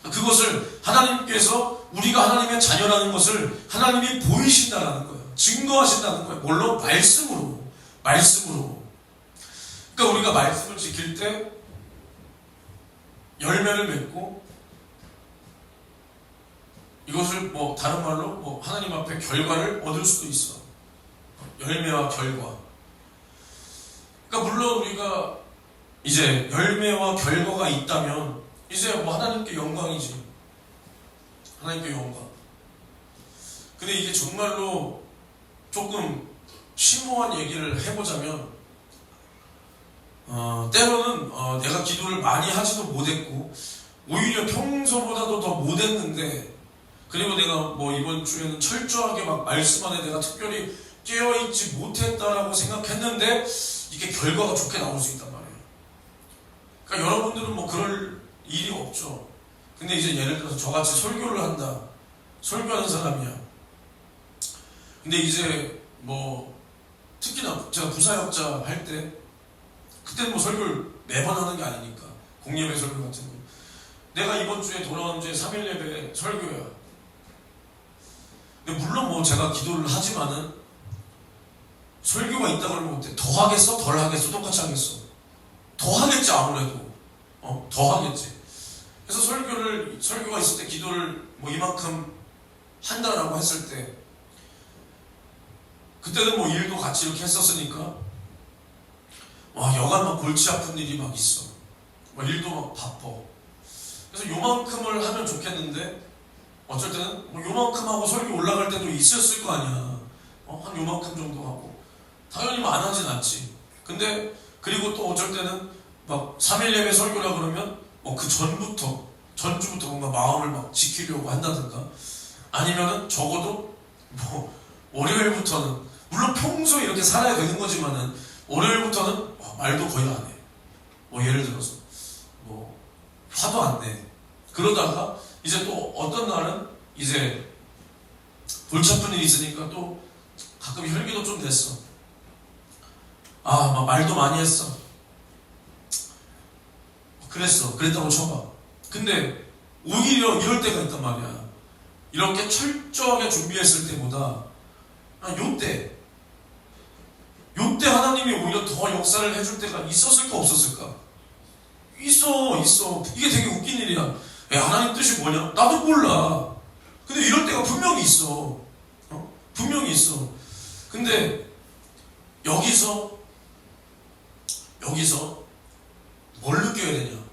Speaker 1: 그것을 하나님께서 우리가 하나님의 자녀라는 것을 하나님이 보이신다는 거예요. 증거하신다는 거예요. 뭘로? 말씀으로. 그러니까 우리가 말씀을 지킬 때 열매를 맺고 이것을 뭐 다른 말로 뭐 하나님 앞에 결과를 얻을 수도 있어. 열매와 결과. 그러니까 물론 우리가 이제 열매와 결과가 있다면 이제 뭐 하나님께 영광이지. 하나님께 영광. 근데 이게 정말로 조금 심오한 얘기를 해보자면 때로는 내가 기도를 많이 하지도 못했고 오히려 평소보다도 더 못했는데 그리고 내가 뭐 이번 주에는 철저하게 막 말씀 안에 내가 특별히 깨어있지 못했다라고 생각했는데 이게 결과가 좋게 나올 수 있단 말이에요. 그러니까 여러분들은 뭐 그럴 일이 없죠. 근데 이제 예를 들어서 저같이 설교를 한다. 설교하는 사람이야. 근데 이제 뭐 특히나 제가 부사역자 할 때 그때는 뭐 설교를 매번 하는 게 아니니까 공예배 설교 같은 거 내가 이번 주에 돌아온 주에 3일 예배 설교야. 근데 물론 뭐 제가 기도를 하지만은 설교가 있다 그러면 어때? 더 하겠어? 덜 하겠어? 똑같이 하겠어? 더 하겠지 아무래도. 더 하겠지. 그래서 설교가 있을 때 기도를 뭐 이만큼 한다라고 했을 때 그때는 뭐 일도 같이 이렇게 했었으니까 와 여간 막 골치 아픈 일이 막 있어. 막 일도 막 바빠. 그래서 요만큼을 하면 좋겠는데 어쩔 때는 뭐 요만큼 하고 설교 올라갈 때도 있었을 거 아니야. 한 요만큼 정도 하고 당연히 뭐 안 하진 않지. 근데 그리고 또 어쩔 때는 막 3일 예배 설교라 그러면 그 전주부터 뭔가 마음을 막 지키려고 한다든가 아니면은 적어도 뭐 월요일부터는 물론 평소에 이렇게 살아야 되는 거지만은 월요일부터는 말도 거의 안 해. 뭐 예를 들어서 뭐 화도 안 내. 그러다가 이제 또 어떤 날은 이제 골치 아픈 일이 있으니까 또 가끔 혈기도 좀 냈어. 막 말도 많이 했어. 그랬다고 쳐봐. 근데 오히려 이럴 때가 있단 말이야. 이렇게 철저하게 준비했을 때보다 요때 하나님이 오히려 더 역사를 해줄 때가 있었을까 없었을까? 있어. 이게 되게 웃긴 일이야. 하나님 뜻이 뭐냐? 나도 몰라. 근데 이럴 때가 분명히 있어. 분명히 있어. 근데 여기서 뭘 느껴야 되냐?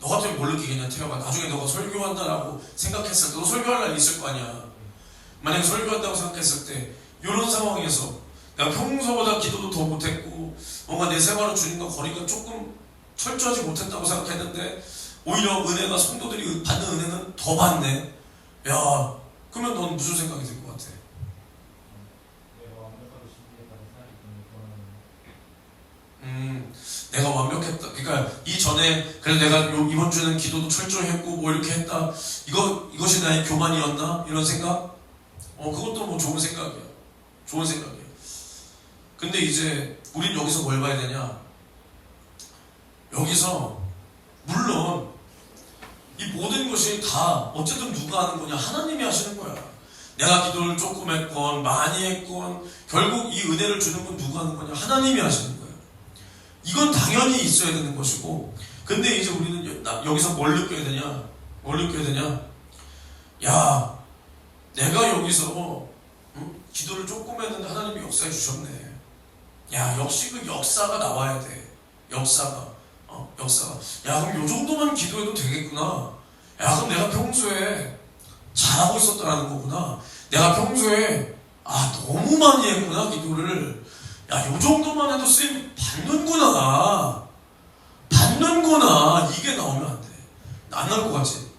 Speaker 1: 너 같으면 뭘 느끼겠냐, 태호가. 나중에 너가 설교한다라고 생각했을 때, 너 설교할 날이 있을 거 아니야. 만약에 설교한다고 생각했을 때, 이런 상황에서 내가 평소보다 기도도 더 못했고, 뭔가 내 생활은 주님과 거리가 조금 철저하지 못했다고 생각했는데, 오히려 성도들이 받는 은혜는 더 받네. 야, 그러면 넌 무슨 생각이 들 것 같아? 내가 완벽했다. 그러니까 이전에 그래도 내가 이번 주는 기도도 철저히 했고 뭐 이렇게 했다. 이것이 나의 교만이었나? 이런 생각? 그것도 뭐 좋은 생각이야. 좋은 생각이야. 근데 이제 우린 여기서 뭘 봐야 되냐? 여기서 물론 이 모든 것이 다 어쨌든 누가 하는 거냐? 하나님이 하시는 거야. 내가 기도를 조금 했건 많이 했건 결국 이 은혜를 주는 건 누가 하는 거냐? 하나님이 하시는 거야. 이건 당연히 있어야 되는 것이고, 근데 이제 우리는 여기서 뭘 느껴야 되냐? 야, 내가 여기서 기도를 조금 했는데 하나님이 역사해 주셨네. 야, 역시 그 역사가 나와야 돼. 역사가. 야, 그럼 요 정도만 기도해도 되겠구나. 야, 그럼 내가 평소에 잘하고 있었다라는 거구나. 내가 평소에 너무 많이 했구나, 기도를. 야, 요 정도만 해도 쓰임 받는구나. 이게 나오면 안 돼. 안 나올 것 같지?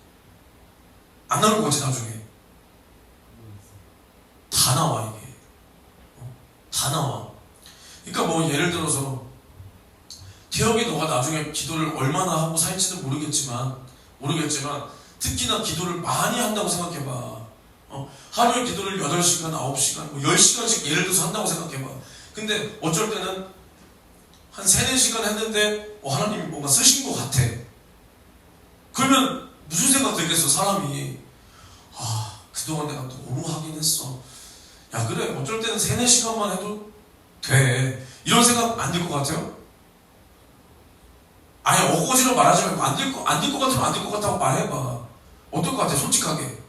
Speaker 1: 안 나올 것 같지, 나중에? 다 나와, 이게. 다 나와. 그러니까 뭐, 예를 들어서, 태혁이 너가 나중에 기도를 얼마나 하고 살지는 모르겠지만, 특히나 기도를 많이 한다고 생각해봐. 하루에 기도를 8시간, 9시간, 뭐 10시간씩 예를 들어서 한다고 생각해봐. 근데 어쩔 때는 한 3-4시간 했는데 하나님이 뭔가 쓰신 것 같아. 그러면 무슨 생각 들겠어, 사람이. 그동안 내가 너무 하긴 했어. 야, 그래, 어쩔 때는 3-4시간만 해도 돼. 이런 생각 안 들 것 같아요? 아니, 어거지로 말하지 말고 안 될 것 같으면 안 될 것 같다고 말해봐. 어떨 것 같아, 솔직하게?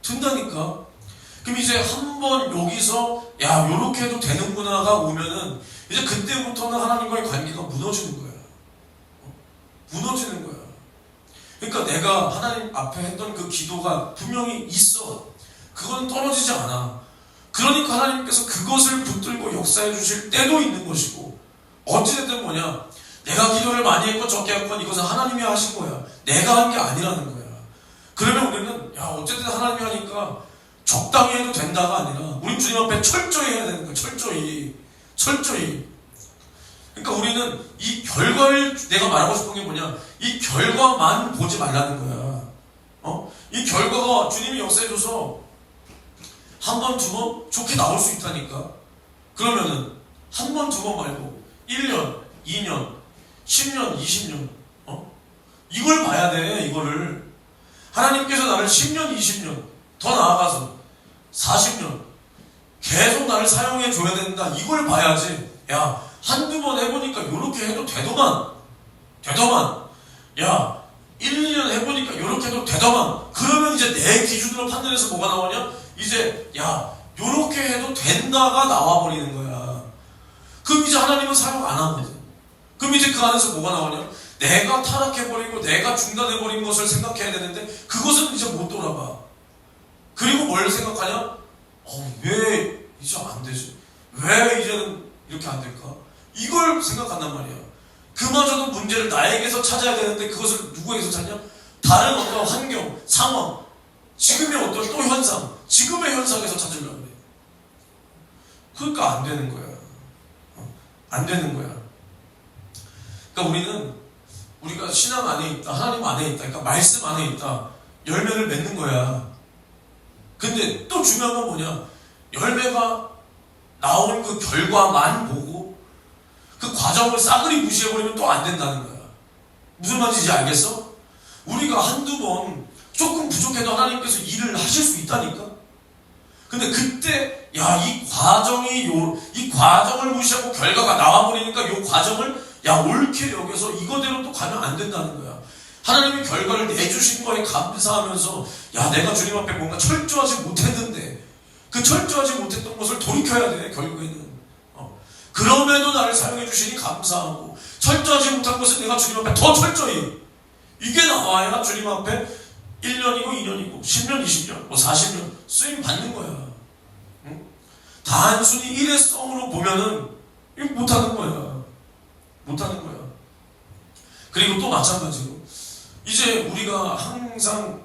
Speaker 1: 든다니까. 그럼 이제 한번 여기서 요렇게 해도 되는구나가 오면은 이제 그때부터는 하나님과의 관계가 무너지는 거야. 무너지는 거야. 그러니까 내가 하나님 앞에 했던 그 기도가 분명히 있어. 그건 떨어지지 않아. 그러니까 하나님께서 그것을 붙들고 역사해 주실 때도 있는 것이고, 어찌됐든 뭐냐, 내가 기도를 많이 했건 적게 했건 이것은 하나님이 하신 거야. 내가 한 게 아니라는 거야. 그러면 우리는 어쨌든 하나님이 하니까 적당히 해도 된다가 아니라 우리 주님 앞에 철저히 해야 되는 거야. 철저히. 그러니까 우리는 이 결과를, 내가 말하고 싶은 게 뭐냐, 이 결과만 보지 말라는 거야. 이 결과가 주님이 역사해줘서 한 번, 두 번 좋게 나올 수 있다니까. 그러면은 한 번, 두 번 말고 1년, 2년, 10년, 20년 이걸 봐야 돼. 이거를 하나님께서 나를 10년, 20년 더 나아가서 40년 계속 나를 사용해 줘야 된다. 이걸 봐야지. 야, 한두 번 해보니까 요렇게 해도 되더만. 야, 1, 2년 해보니까 이렇게도 되더만. 그러면 이제 내 기준으로 판단해서 뭐가 나오냐? 이제 야 요렇게 해도 된다가 나와버리는 거야. 그럼 이제 하나님은 사용 안 하거든. 그럼 이제 그 안에서 뭐가 나오냐? 내가 타락해버리고 내가 중단해버린 것을 생각해야 되는데 그것은 이제 못 돌아봐. 그리고 뭘 생각하냐? 왜 이제 안 되지? 왜 이제는 이렇게 안 될까? 이걸 생각한단 말이야. 그마저도 문제를 나에게서 찾아야 되는데 그것을 누구에게서 찾냐? 다른 어떤 환경, 상황, 지금의 어떤 또 현상, 지금의 현상에서 찾으려고 그래. 그러니까 안 되는 거야. 안 되는 거야. 그러니까 우리가 신앙 안에 있다, 하나님 안에 있다, 그러니까 말씀 안에 있다, 열매를 맺는 거야. 근데 또 중요한 건 뭐냐? 열매가 나온 그 결과만 보고 그 과정을 싸그리 무시해버리면 또 안 된다는 거야. 무슨 말인지 알겠어? 우리가 한두 번 조금 부족해도 하나님께서 일을 하실 수 있다니까? 근데 그때 이 과정을 무시하고 결과가 나와버리니까 이 과정을 옳게 여겨서 이거대로 또 가면 안 된다는 거야. 하나님이 결과를 내주신 거에 감사하면서 내가 주님 앞에 뭔가 철저하지 못했는데 그 철저하지 못했던 것을 돌이켜야 돼. 결국에는 그럼에도 나를 사용해 주시니 감사하고 철저하지 못한 것은 내가 주님 앞에 더 철저히 이게 나와야 주님 앞에 1년이고 2년이고 10년 20년 40년 쓰임 받는 거야. 응? 단순히 일회성으로 보면은 이거 못하는 거야. 못하는 거야. 그리고 또 마찬가지로 이제 우리가 항상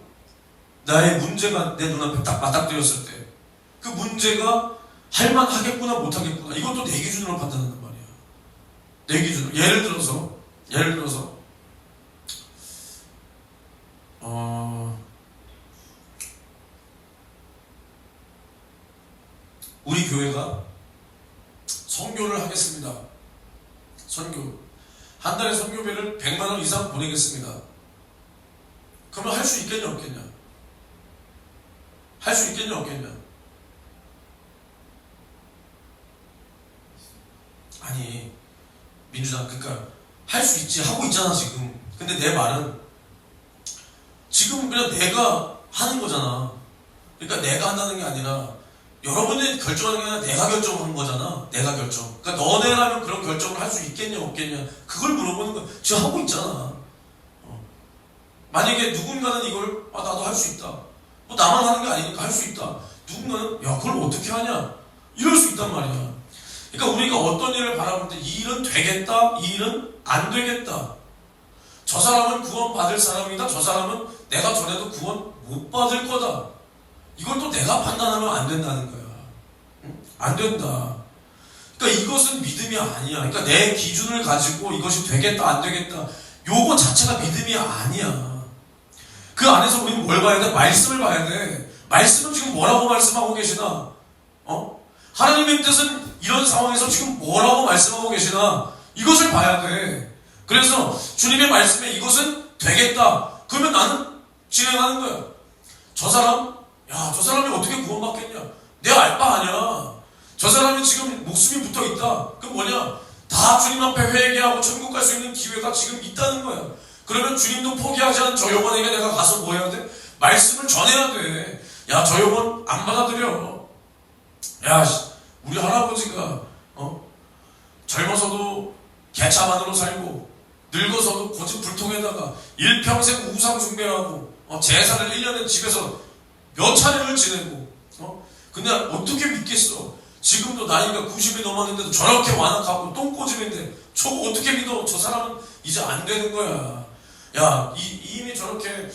Speaker 1: 나의 문제가 내 눈앞에 딱 맞닥뜨렸을 때 그 문제가 할만하겠구나 못하겠구나 이것도 내 기준으로 판단한단 말이야. 내 기준으로. 예를 들어서 우리 교회가 선교를 하겠습니다. 선교. 한 달에 선교비를 100만 원 이상 보내겠습니다. 그러면 할 수 있겠냐 없겠냐? 할 수 있겠냐 없겠냐? 아니 민주당 그러니까 할 수 있지 하고 있잖아 지금. 근데 내 말은 지금 그냥 내가 하는 거잖아. 그러니까 내가 한다는 게 아니라 여러분이 결정하는 게 아니라 내가 결정하는 거잖아. 내가 결정. 그러니까 너네라면 그런 결정을 할 수 있겠냐 없겠냐 그걸 물어보는 거야. 지금 하고 있잖아. 만약에 누군가는 이걸 나도 할 수 있다. 뭐 나만 하는 게 아니니까 할 수 있다. 누군가는 그걸 어떻게 하냐 이럴 수 있단 말이야. 그러니까 우리가 어떤 일을 바라볼 때 이 일은 되겠다, 이 일은 안 되겠다. 저 사람은 구원 받을 사람이다. 저 사람은 내가 전에도 구원 못 받을 거다. 이걸 또 내가 판단하면 안 된다는 거야. 응? 안 된다. 그러니까 이것은 믿음이 아니야. 그러니까 내 기준을 가지고 이것이 되겠다, 안 되겠다. 요거 자체가 믿음이 아니야. 그 안에서 우리는 뭘 봐야 돼? 말씀을 봐야 돼. 말씀은 지금 뭐라고 말씀하고 계시나? 하나님의 뜻은 이런 상황에서 지금 뭐라고 말씀하고 계시나? 이것을 봐야 돼. 그래서 주님의 말씀에 이것은 되겠다. 그러면 나는 진행하는 거야. 저 사람이 어떻게 구원받겠냐? 내 알 바 아니야. 저 사람이 지금 목숨이 붙어 있다. 그럼 뭐냐? 다 주님 앞에 회개하고 천국 갈 수 있는 기회가 지금 있다는 거야. 그러면 주님도 포기하지 않은 저 영혼에게 내가 가서 뭐 해야 돼? 말씀을 전해야 돼. 저 영혼 안 받아들여. 우리 할아버지가 젊어서도 개차반으로 살고 늙어서도 고집 불통에다가 일평생 우상 숭배하고 제사를 1년에 집에서 몇 차례를 지내고 근데 어떻게 믿겠어? 지금도 나이가 90이 넘었는데도 저렇게 완악하고 똥꼬집인데 저거 어떻게 믿어? 저 사람은 이제 안 되는 거야. 이미 저렇게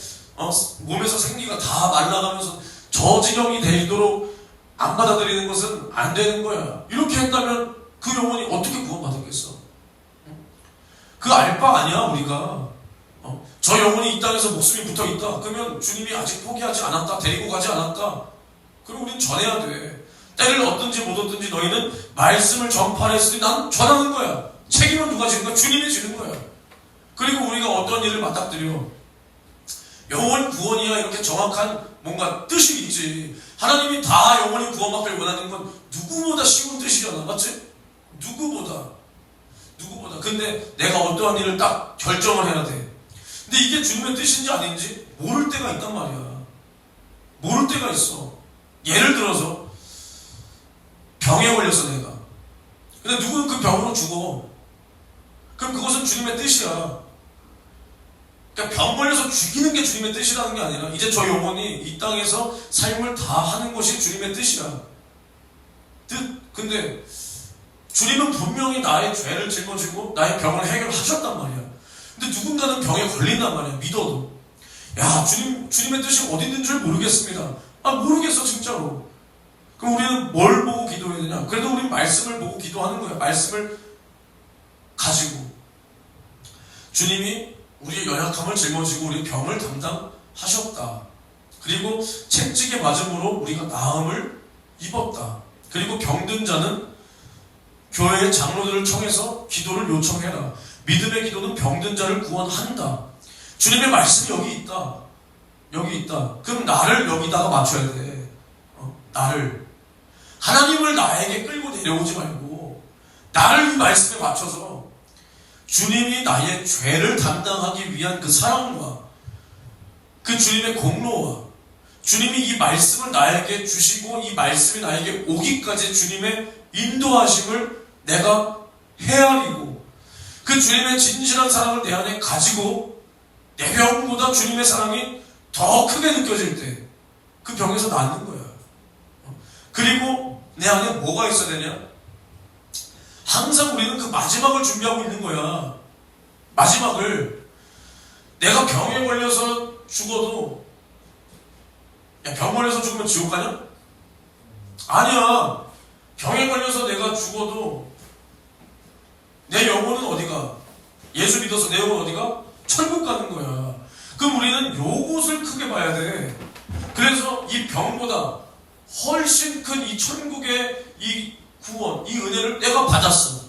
Speaker 1: 몸에서 생기가 다 말라가면서 저 지경이 되도록 안 받아들이는 것은 안 되는 거야. 이렇게 했다면 그 영혼이 어떻게 구원받았겠어? 그 알 바 아니야 우리가. 저 영혼이 이 땅에서 목숨이 붙어있다. 그러면 주님이 아직 포기하지 않았다. 데리고 가지 않았다. 그럼 우리는 전해야 돼. 때를 얻든지 못 얻든지 너희는 말씀을 전파했으니 난 전하는 거야. 책임은 누가 지는 거야? 주님이 지는 거야. 그리고 우리가 어떤 일을 맞닥뜨려 영혼 구원이야 이렇게 정확한 뭔가 뜻이 있지. 하나님이 다 영혼이 구원받기를 원하는 건 누구보다 쉬운 뜻이잖아. 맞지? 누구보다. 근데 내가 어떠한 일을 딱 결정을 해야 돼. 근데 이게 주님의 뜻인지 아닌지 모를 때가 있단 말이야. 모를 때가 있어. 예를 들어서 병에 걸려서 내가. 근데 누구는 그 병으로 죽어. 그럼 그것은 주님의 뜻이야. 그러니까 병 걸려서 죽이는 게 주님의 뜻이라는 게 아니라 이제 저 영혼이 이 땅에서 삶을 다 하는 것이 주님의 뜻이야. 뜻. 근데 주님은 분명히 나의 죄를 짊어지고 나의 병을 해결하셨단 말이야. 근데 누군가는 병에 걸린단 말이야. 믿어도. 야, 주님의 뜻이 어디 있는 줄 모르겠습니다. 아, 모르겠어, 진짜로. 그럼 우리는 뭘 보고 기도해야 되냐? 그래도 우리는 말씀을 보고 기도하는 거야. 말씀을 가지고. 주님이 우리의 연약함을 짊어지고 우리의 병을 담당하셨다. 그리고 채찍에 맞음으로 우리가 나음을 입었다. 그리고 병든 자는 교회의 장로들을 청해서 기도를 요청해라. 믿음의 기도는 병든 자를 구원한다. 주님의 말씀이 여기 있다. 여기 있다. 그럼 나를 여기다가 맞춰야 돼. 나를. 하나님을 나에게 끌고 내려오지 말고 나를 이 말씀에 맞춰서 주님이 나의 죄를 담당하기 위한 그 사랑과 그 주님의 공로와 주님이 이 말씀을 나에게 주시고 이 말씀이 나에게 오기까지 주님의 인도하심을 내가 헤아리고 그 주님의 진실한 사랑을 내 안에 가지고 내 병보다 주님의 사랑이 더 크게 느껴질 때 그 병에서 낫는 거야. 그리고 내 안에 뭐가 있어야 되냐? 항상 우리는 그 마지막을 준비하고 있는 거야. 마지막을. 내가 병에 걸려서 죽어도, 야, 병 걸려서 죽으면 지옥 가냐? 아니야. 병에 걸려서 내가 죽어도 내 영혼은 어디가? 예수 믿어서 내 영혼 어디가? 천국 가는 거야. 그럼 우리는 요것을 크게 봐야 돼. 그래서 이 병보다 훨씬 큰 이 천국의 이 구원, 이 은혜를 내가 받았어.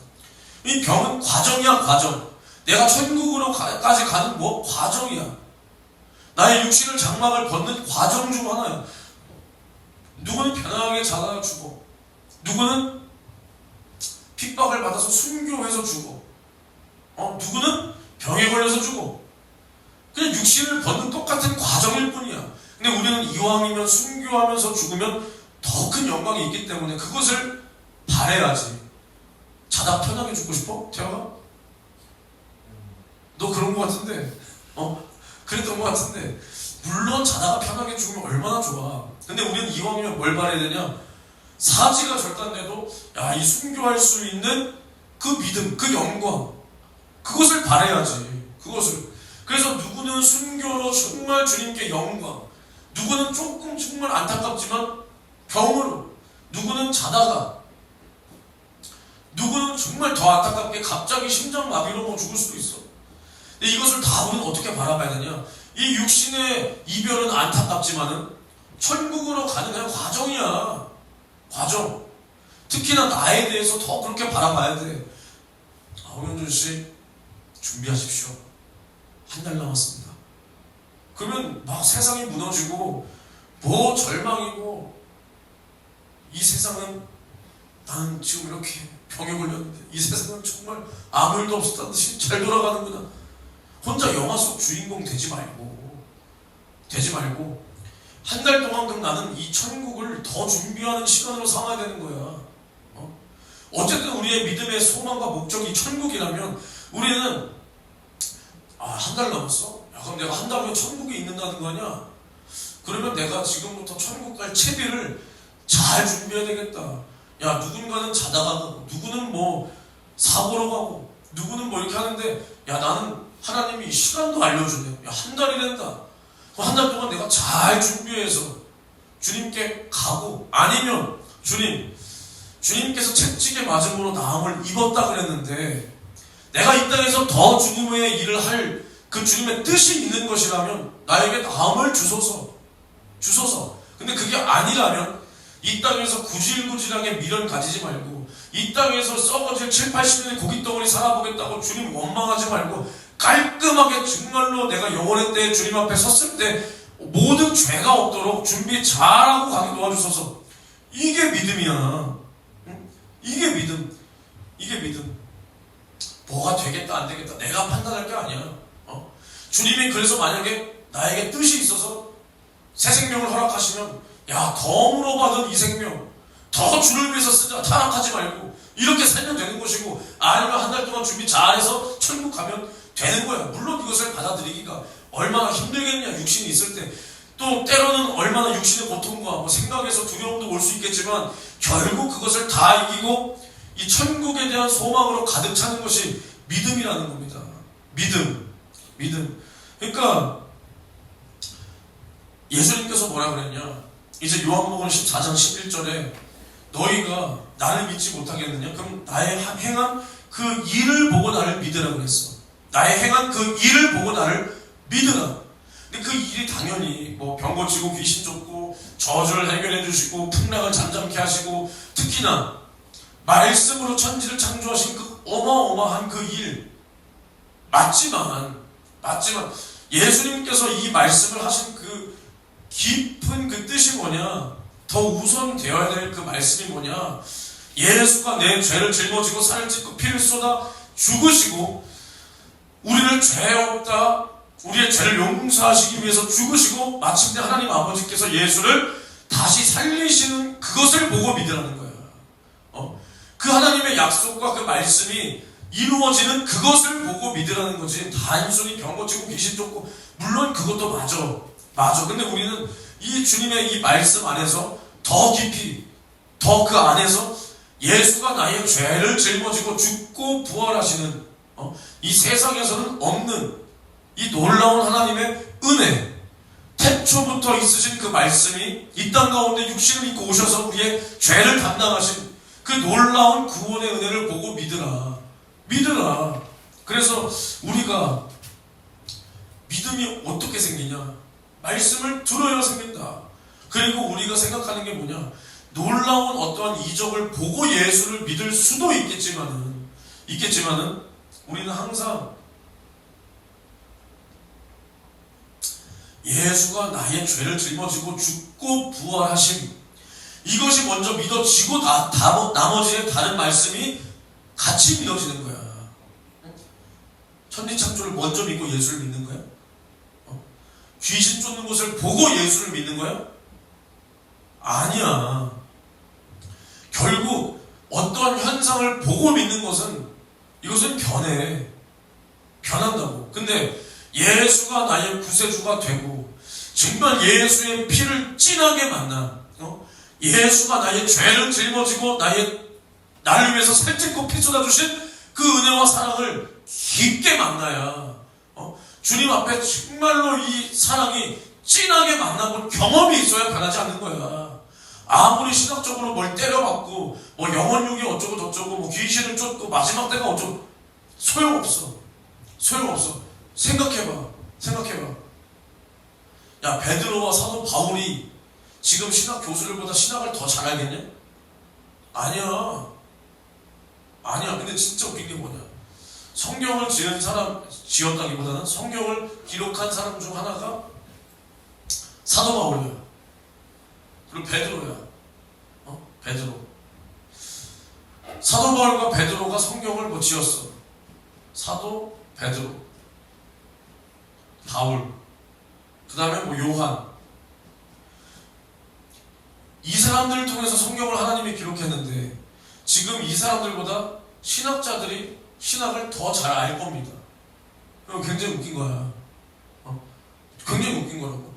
Speaker 1: 이 병은 과정이야, 과정. 내가 천국으로까지 가는 뭐? 과정이야. 나의 육신을 장막을 벗는 과정 중 하나야. 누구는 편안하게 자다가 죽어. 누구는 핍박을 받아서 순교해서 죽어. 누구는 병에 걸려서 죽어. 그냥 육신을 벗는 똑같은 과정일 뿐이야. 근데 우리는 이왕이면 순교하면서 죽으면 더 큰 영광이 있기 때문에 그것을 바라야지. 자다 편하게 죽고 싶어? 태영아? 너 그런 거 같은데? 그랬던 거 같은데. 물론 자다가 편하게 죽으면 얼마나 좋아. 근데 우리는 이왕이면 뭘 바라야 되냐? 사지가 절단돼도 야, 이 순교할 수 있는 그 믿음, 그 영광, 그것을 바라야지. 그것을. 그래서 누구는 순교로 정말 주님께 영광, 누구는 조금 정말 안타깝지만 병으로, 누구는 자다가, 누구는 정말 더 안타깝게 갑자기 심장마비로 죽을 수도 있어. 근데 이것을 다 우리는 어떻게 바라봐야 되냐? 이 육신의 이별은 안타깝지만은 천국으로 가는 그냥 과정이야. 과정. 특히나 나에 대해서 더 그렇게 바라봐야 돼. 홍현준 씨, 준비하십시오. 한 달 남았습니다. 그러면 막 세상이 무너지고 뭐 절망이고, 이 세상은 나는 지금 이렇게 병에 걸렸는데 이 세상은 정말 아무 일도 없었다는 듯이 잘 돌아가는구나. 혼자 영화 속 주인공 되지 말고 한 달 동안 그럼 나는 이 천국을 더 준비하는 시간으로 삼아야 되는 거야. 어쨌든 우리의 믿음의 소망과 목적이 천국이라면 우리는 한 달 남았어? 야, 그럼 내가 한 달 후에 천국에 있는다는 거 아니야? 그러면 내가 지금부터 천국 갈 채비를 잘 준비해야 되겠다. 야, 누군가는 자다가 가고, 누구는 뭐 사고로 가고, 누구는 뭐 이렇게 하는데, 야, 나는 하나님이 시간도 알려주네. 야, 한 달이 된다. 한 달 동안 내가 잘 준비해서 주님께 가고, 아니면 주님께서 채찍에 맞음으로 나음을 입었다 그랬는데, 내가 이 땅에서 더 죽음의 일을 할 그 주님의 뜻이 있는 것이라면 나에게 나음을 주소서. 근데 그게 아니라면 이 땅에서 구질구질하게 미련 가지지 말고, 이 땅에서 썩어질 7, 80년의 고깃덩어리 살아보겠다고 주님 원망하지 말고, 깔끔하게 정말로 내가 영원의 때에 주님 앞에 섰을 때 모든 죄가 없도록 준비 잘하고 가게 도와주소서. 이게 믿음이야. 이게 믿음. 뭐가 되겠다 안 되겠다 내가 판단할 게 아니야. 주님이 그래서 만약에 나에게 뜻이 있어서 새 생명을 허락하시면 야 덤으로 받은 이 생명 더 주를 위해서 쓰자 타락하지 말고 이렇게 살면 되는 것이고 아니면 한 달 동안 준비 잘해서 천국 가면 되는 거야. 물론 이것을 받아들이기가 얼마나 힘들겠냐. 육신이 있을 때 또 때로는 얼마나 육신의 고통과 뭐 생각에서 두려움도 올 수 있겠지만 결국 그것을 다 이기고 이 천국에 대한 소망으로 가득 차는 것이 믿음이라는 겁니다. 믿음. 그러니까 예수님께서 뭐라 그랬냐. 이제 요한복음 14장 11절에 너희가 나를 믿지 못하겠느냐? 그럼 나의 행한 그 일을 보고 나를 믿으라 그랬어. 나의 행한 그 일을 보고 나를 믿으라. 근데 그 일이 당연히 뭐 병 고치고 귀신 쫓고 저주를 해결해 주시고 풍랑을 잠잠케 하시고 특히나 말씀으로 천지를 창조하신 그 어마어마한 그 일 맞지만 예수님께서 이 말씀을 하신 그 깊은 그 뜻이 뭐냐? 더 우선 되어야 될 그 말씀이 뭐냐? 예수가 내 죄를 짊어지고 살을 찢고 피를 쏟아 죽으시고 우리를 죄 없다 우리의 죄를 용서하시기 위해서 죽으시고 마침내 하나님 아버지께서 예수를 다시 살리시는 그것을 보고 믿으라는 거야. 그 하나님의 약속과 그 말씀이 이루어지는 그것을 보고 믿으라는 거지. 단순히 병 고치고 귀신 쫓고 물론 그것도 맞아. 근데 우리는 이 주님의 이 말씀 안에서 더 깊이 더 그 안에서 예수가 나의 죄를 짊어지고 죽고 부활하시는 이 세상에서는 없는 이 놀라운 하나님의 은혜 태초부터 있으신 그 말씀이 이 땅 가운데 육신을 입고 오셔서 우리의 죄를 담당하신 그 놀라운 구원의 은혜를 보고 믿으라. 그래서 우리가 믿음이 어떻게 생기냐? 말씀을 들어야 생긴다. 그리고 우리가 생각하는 게 뭐냐? 놀라운 어떠한 이적을 보고 예수를 믿을 수도 있겠지만은 우리는 항상 예수가 나의 죄를 짊어지고 죽고 부활하심 이것이 먼저 믿어지고 나머지의 다른 말씀이 같이 믿어지는 거야. 천지창조를 먼저 믿고 예수를 믿는 거야? 귀신 쫓는 것을 보고 예수를 믿는 거야? 아니야. 결국 어떠한 현상을 보고 믿는 것은 이것은 변한다고. 근데 예수가 나의 구세주가 되고 정말 예수의 피를 진하게 만나 예수가 나의 죄를 짊어지고 나를 위해서 살찐고 피 쏟아주신 그 은혜와 사랑을 깊게 만나야 주님 앞에 정말로 이 사랑이 진하게 만나본 경험이 있어야 변하지 않는 거야. 아무리 신학적으로 뭘 때려박고 뭐 영혼육이 어쩌고 저쩌고 뭐 귀신을 쫓고 마지막 때가 어쩌고 소용없어. 생각해봐. 야 베드로와 사도 바울이 지금 신학 교수들보다 신학을 더 잘 알겠냐? 아니야. 근데 진짜 웃긴 게 뭐냐? 성경을 지었다기보다는 성경을 기록한 사람 중 하나가 사도 바울이야. 그리고 베드로야. 베드로. 사도 바울과 베드로가 성경을 지었어. 사도 베드로, 바울, 그 다음에 요한. 이 사람들을 통해서 성경을 하나님이 기록했는데 지금 이 사람들보다 신학자들이 신학을 더 잘 알 겁니다. 굉장히 웃긴 거야. 굉장히 웃긴 거라고.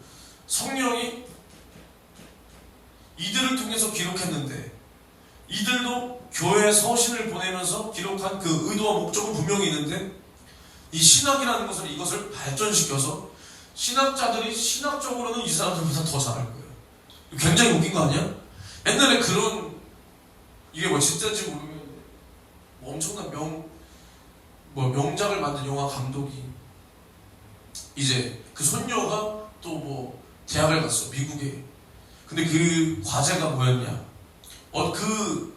Speaker 1: 성령이 이들을 통해서 기록했는데 이들도 교회에 서신을 보내면서 기록한 그 의도와 목적은 분명히 있는데 이 신학이라는 것은 이것을 발전시켜서 신학자들이 신학적으로는 이 사람들보다 더 잘할 거예요. 굉장히 웃긴 거 아니야? 옛날에 그런 이게 뭐 진짜인지 모르면 뭐 엄청난 명작을 만든 영화 감독이 이제 그 손녀가 또 뭐 대학을 갔어, 미국에. 근데 그 과제가 뭐였냐? 그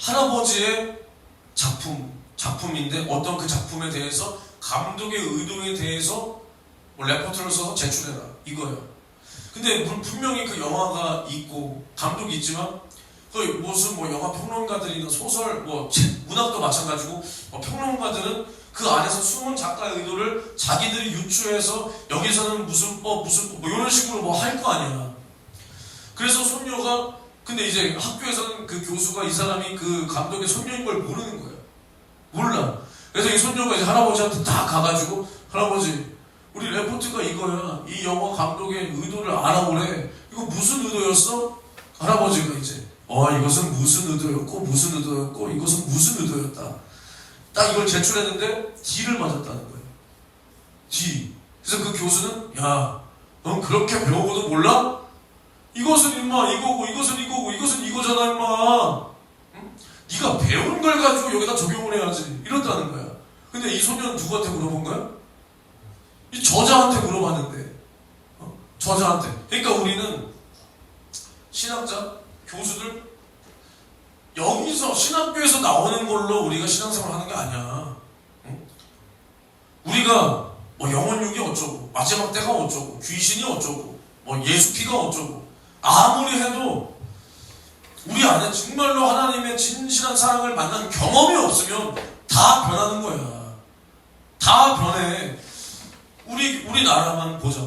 Speaker 1: 할아버지의 작품인데 어떤 그 작품에 대해서 감독의 의도에 대해서 뭐 레포트를 써서 제출해라 이거야. 근데 분명히 그 영화가 있고 감독이 있지만 그 무슨 뭐 영화 평론가들이나 소설 뭐 문학도 마찬가지고 평론가들은 그 안에서 숨은 작가의 의도를 자기들이 유추해서 여기서는 무슨 법 뭐 이런 식으로 뭐 할 거 아니야. 그래서 손녀가 근데 이제 학교에서는 그 교수가 이 사람이 그 감독의 손녀인 걸 모르는 거예요. 몰라. 그래서 이 손녀가 이제 할아버지한테 딱 가가지고 할아버지 우리 레포트가 이거야. 이 영화 감독의 의도를 알아보래. 이거 무슨 의도였어? 할아버지가 이제 이것은 무슨 의도였고 무슨 의도였고 이것은 무슨 의도였다. 딱 이걸 제출했는데 D를 맞았다는 거예요. D. 그래서 그 교수는 야, 넌 그렇게 배우고도 몰라? 이것은 임마 이거고 이것은 이거고 이것은 이거잖아 임마. 응? 네가 배운 걸 가지고 여기다 적용을 해야지. 이런다는 거야. 근데 이 소녀는 누구한테 물어본 거야? 이 저자한테 물어봤는데. 저자한테. 그러니까 우리는 신학자, 교수들 여기서 신학교에서 나오는 걸로 우리가 신앙생활 하는 게 아니야. 응? 우리가 뭐 영혼육이 어쩌고 마지막 때가 어쩌고 귀신이 어쩌고 뭐 예수 피가 어쩌고 아무리 해도 우리 안에 정말로 하나님의 진실한 사랑을 만난 경험이 없으면 다 변하는 거야. 다 변해. 우리나라만 보자.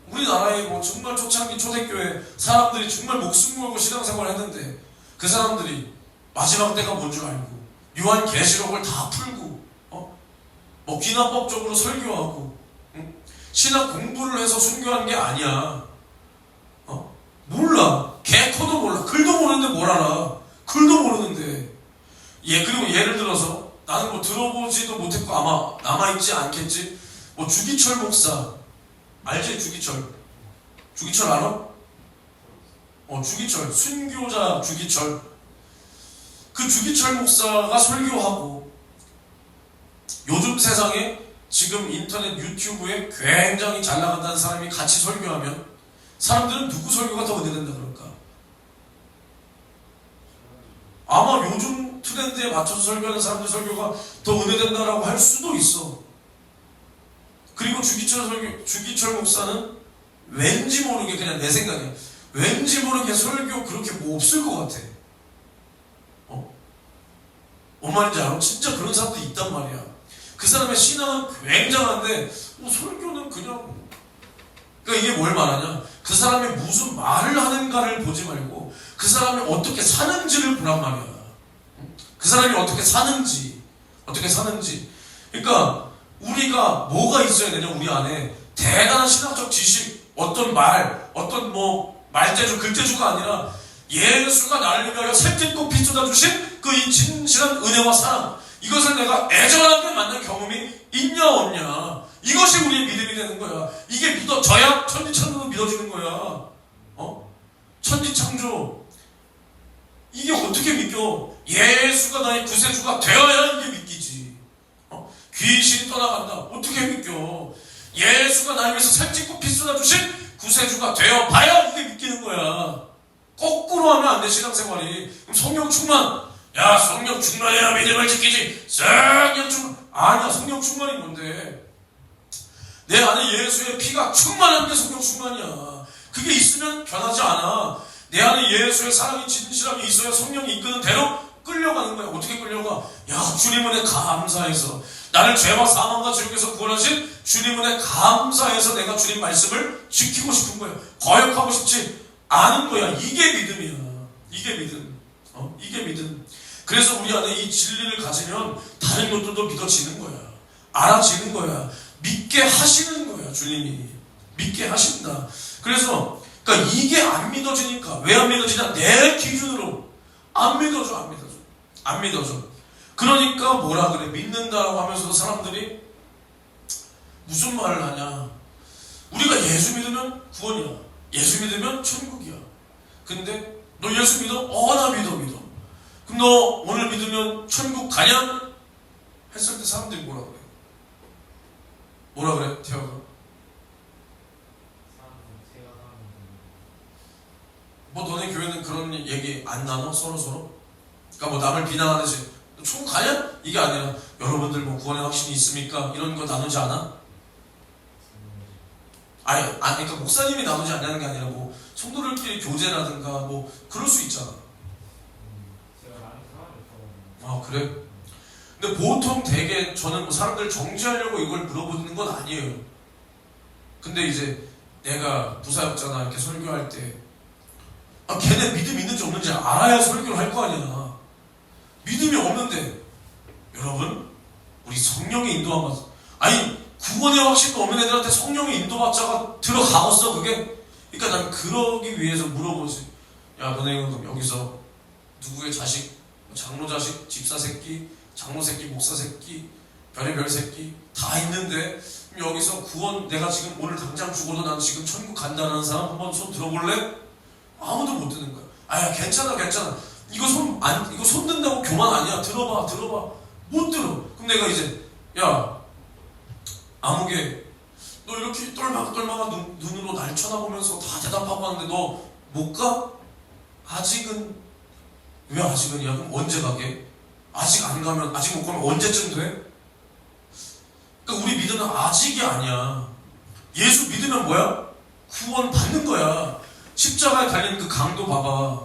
Speaker 1: 우리나라에 뭐 정말 초창기 초대교회 사람들이 정말 목숨 걸고 신앙생활 했는데 그 사람들이 마지막 때가 뭔 줄 알고 요한계시록을 다 풀고 뭐 귀납법적으로 설교하고 신학 공부를 해서 순교한 게 아니야. 몰라. 개코도 몰라. 글도 모르는데 뭘 알아. 글도 모르는데. 그리고 예를 들어서 나는 뭐 들어보지도 못했고 아마 남아있지 않겠지. 뭐 주기철 목사 알지? 주기철 알아? 주기철 순교자 주기철. 그 주기철 목사가 설교하고 요즘 세상에 지금 인터넷 유튜브에 굉장히 잘 나간다는 사람이 같이 설교하면 사람들은 누구 설교가 더 은혜된다 그럴까? 아마 요즘 트렌드에 맞춰서 설교하는 사람들 설교가 더 은혜된다라고 할 수도 있어. 그리고 주기철 목사는 왠지 모르게 그냥 내 생각이야. 왠지 모르게 설교 그렇게 뭐 없을 것 같아. 뭔 말인지 알아? 진짜 그런 사람도 있단 말이야. 그 사람의 신앙은 굉장한데 설교는 그냥 그러니까 이게 뭘 말하냐? 그 사람이 무슨 말을 하는가를 보지 말고 그 사람이 어떻게 사는지를 보란 말이야. 그 사람이 어떻게 사는지. 그러니까 우리가 뭐가 있어야 되냐? 우리 안에 대단한 신학적 지식, 어떤 말, 어떤 뭐 말재주, 글재주가 아니라 예수가 나를 위하여 샘짓고 피 쏟아주신 그 이 진실한 은혜와 사랑, 이것을 내가 애절하게 만난 경험이 있냐 없냐, 이것이 우리의 믿음이 되는 거야. 이게 믿어져야 천지창조도 믿어지는 거야. 천지창조 이게 어떻게 믿겨? 예수가 나의 구세주가 되어야 이게 믿기지. 귀신이 떠나간다 어떻게 믿겨? 예수가 나를 위해서 살찌고 피 쏟아주신 구세주가 되어봐야 이게 믿기는 거야. 거꾸로 하면 안 돼. 신앙생활이. 그럼 성령 충만, 야 성령 충만해야 믿음을 지키지. 성령 충만 아니야. 성령 충만이 뭔데? 내 안에 예수의 피가 충만한 게 성령 충만이야. 그게 있으면 변하지 않아. 내 안에 예수의 사랑이 진실함이 있어야 성령이 이끄는 대로 끌려가는 거야. 어떻게 끌려가? 야 주님 은혜 감사해서, 나를 죄와 사망과 지옥에서 구원하신 주님 은혜 감사해서 내가 주님 말씀을 지키고 싶은 거야. 거역하고 싶지 않은 거야. 이게 믿음이야. 이게 믿음. 이게 믿음. 그래서 우리 안에 이 진리를 가지면 다른 것들도 믿어지는 거야. 알아지는 거야. 믿게 하시는 거야. 주님이 믿게 하신다. 그래서 그러니까 이게 안 믿어지니까. 왜 안 믿어지냐? 내 기준으로 안 믿어져. 그러니까 뭐라 그래? 믿는다라고 하면서도 사람들이 무슨 말을 하냐? 우리가 예수 믿으면 구원이야. 예수 믿으면 천국이야. 근데 너 예수 믿어? 나 믿어. 그럼 너 오늘 믿으면 천국 가냐? 했을 때 사람들이 뭐라 그래? 태어가. 뭐 너네 교회는 그런 얘기 안 나눠? 서로? 그러니까 뭐 남을 비난하듯이 너 천국 가냐? 이게 아니라 여러분들 뭐 구원의 확신이 있습니까? 이런 거 나누지 않아? 그러니까 목사님이 나누지 않냐는 게 아니라 뭐 성도들끼리 교제라든가 뭐 그럴 수 있잖아.
Speaker 2: 제가 나는 사람이 없어가지고.
Speaker 1: 그래? 근데 보통 되게 저는 뭐 사람들 정지하려고 이걸 물어보는 건 아니에요. 근데 이제 내가 부사역자나 이렇게 설교할 때 걔네 믿음 있는지 없는지 알아야 설교를 할 거 아니야. 믿음이 없는데 여러분 우리 성령의 인도만 받아. 아니 구원의 확신도 없는 애들한테 성령의 인도받자가 들어가겠어 그게? 그러니까 난 그러기 위해서 물어보지. 야 너네 그럼 여기서 누구의 자식, 장로 자식, 집사 새끼, 장로 새끼, 목사 새끼, 별의별 새끼 다 있는데 여기서 구원 내가 지금 오늘 당장 죽어도 난 지금 천국 간다는 사람 한번 손 들어볼래? 아무도 못 드는 거야. 아야 괜찮아 이거 손 든다고 교만 아니야. 들어봐 못 들어. 그럼 내가 이제 야 아무개 너 이렇게 똘망똘망한 눈으로 날 쳐다보면서 다 대답하고 하는데 너 못 가? 아직은. 왜 아직은이야? 그럼 언제 가게? 아직 안 가면 아직 못 가면 언제쯤 돼? 그러니까 우리 믿음은 아직이 아니야. 예수 믿으면 뭐야? 구원 받는 거야. 십자가에 달린 그 강도 봐봐.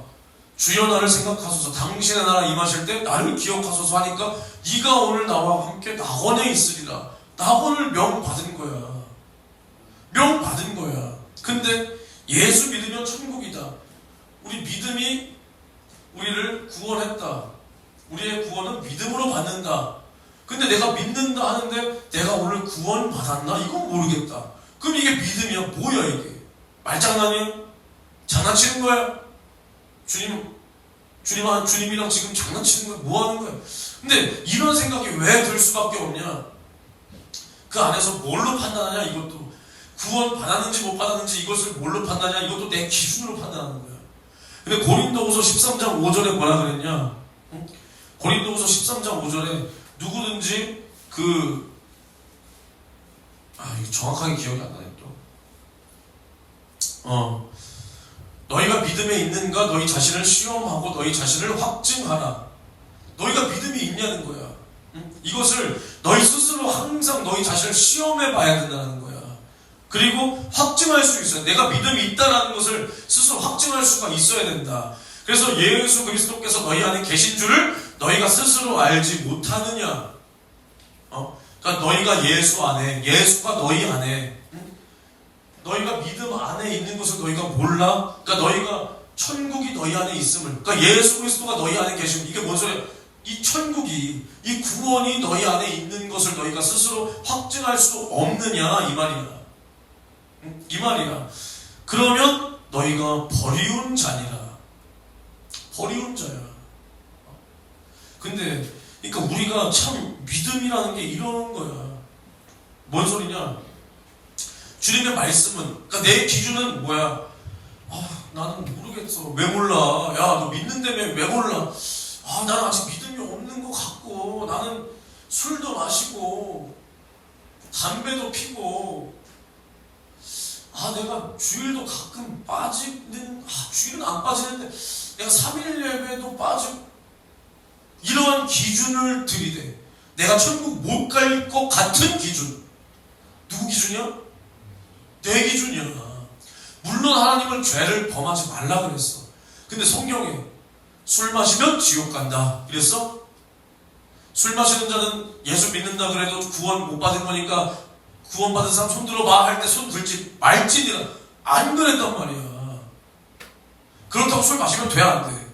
Speaker 1: 주여 나를 생각하소서 당신의 나라 임하실 때 나를 기억하소서 하니까 네가 오늘 나와 함께 낙원에 있으리라. 낙원을 명받은 거야. 명받은 거야. 근데 예수 믿으면 천국이다. 우리 믿음이 우리를 구원했다. 우리의 구원은 믿음으로 받는다. 근데 내가 믿는다 하는데 내가 오늘 구원 받았나? 이건 모르겠다. 그럼 이게 믿음이야? 뭐야 이게? 말장난이야? 장난치는 거야? 주님이랑 지금 장난치는 거야? 뭐 하는 거야? 근데 이런 생각이 왜 들 수밖에 없냐? 그 안에서 뭘로 판단하냐 이것도. 구원 받았는지 못 받았는지 이것을 뭘로 판단하냐 이것도 내 기준으로 판단하는 거야. 근데 고린도후서 13장 5절에 뭐라 그랬냐? 응? 고린도후서 13장 5절에 누구든지 이거 정확하게 기억이 안 나네 또. 너희가 믿음에 있는가 너희 자신을 시험하고 너희 자신을 확증하라. 너희가 믿음이 있냐는 거야. 응? 이것을 너희 스스로 항상 너희 자신을 시험해 봐야 된다는 거야. 그리고 확증할 수 있어요. 내가 믿음이 있다는 것을 스스로 확증할 수가 있어야 된다. 그래서 예수 그리스도께서 너희 안에 계신 줄을 너희가 스스로 알지 못하느냐. 그러니까 너희가 예수 안에, 예수가 너희 안에, 응? 너희가 믿음 안에 있는 것을 너희가 몰라? 그러니까 너희가 천국이 너희 안에 있음을, 그러니까 예수 그리스도가 너희 안에 계시면 이게 뭔 소리야? 이 천국이, 이 구원이 너희 안에 있는 것을 너희가 스스로 확증할 수 없느냐 이 말이야. 이 말이야. 그러면 너희가 버리운 자니라. 버리운 자야. 근데 그러니까 우리가 참 믿음이라는 게 이런 거야. 뭔 소리냐? 주님의 말씀은, 그러니까 내 기준은 뭐야? 나는 모르겠어. 왜 몰라? 야, 너 믿는다며 왜 몰라? 나는 아직 믿음이 없는 것 같고, 나는 술도 마시고, 담배도 피고, 내가 주일도 가끔 빠지는, 주일은 안 빠지는데, 내가 3일 예배도 빠지고, 이러한 기준을 들이대. 내가 천국 못 갈 것 같은 기준. 누구 기준이야? 내 기준이야. 물론 하나님은 죄를 범하지 말라 그랬어. 근데 성경에 술 마시면 지옥 간다 이랬어? 술 마시는 자는 예수 믿는다 그래도 구원 못 받은 거니까 구원 받은 사람 손 들어봐 할 때 손 들지 말지니라. 안 그랬단 말이야. 그렇다고 술 마시면 돼 안 돼?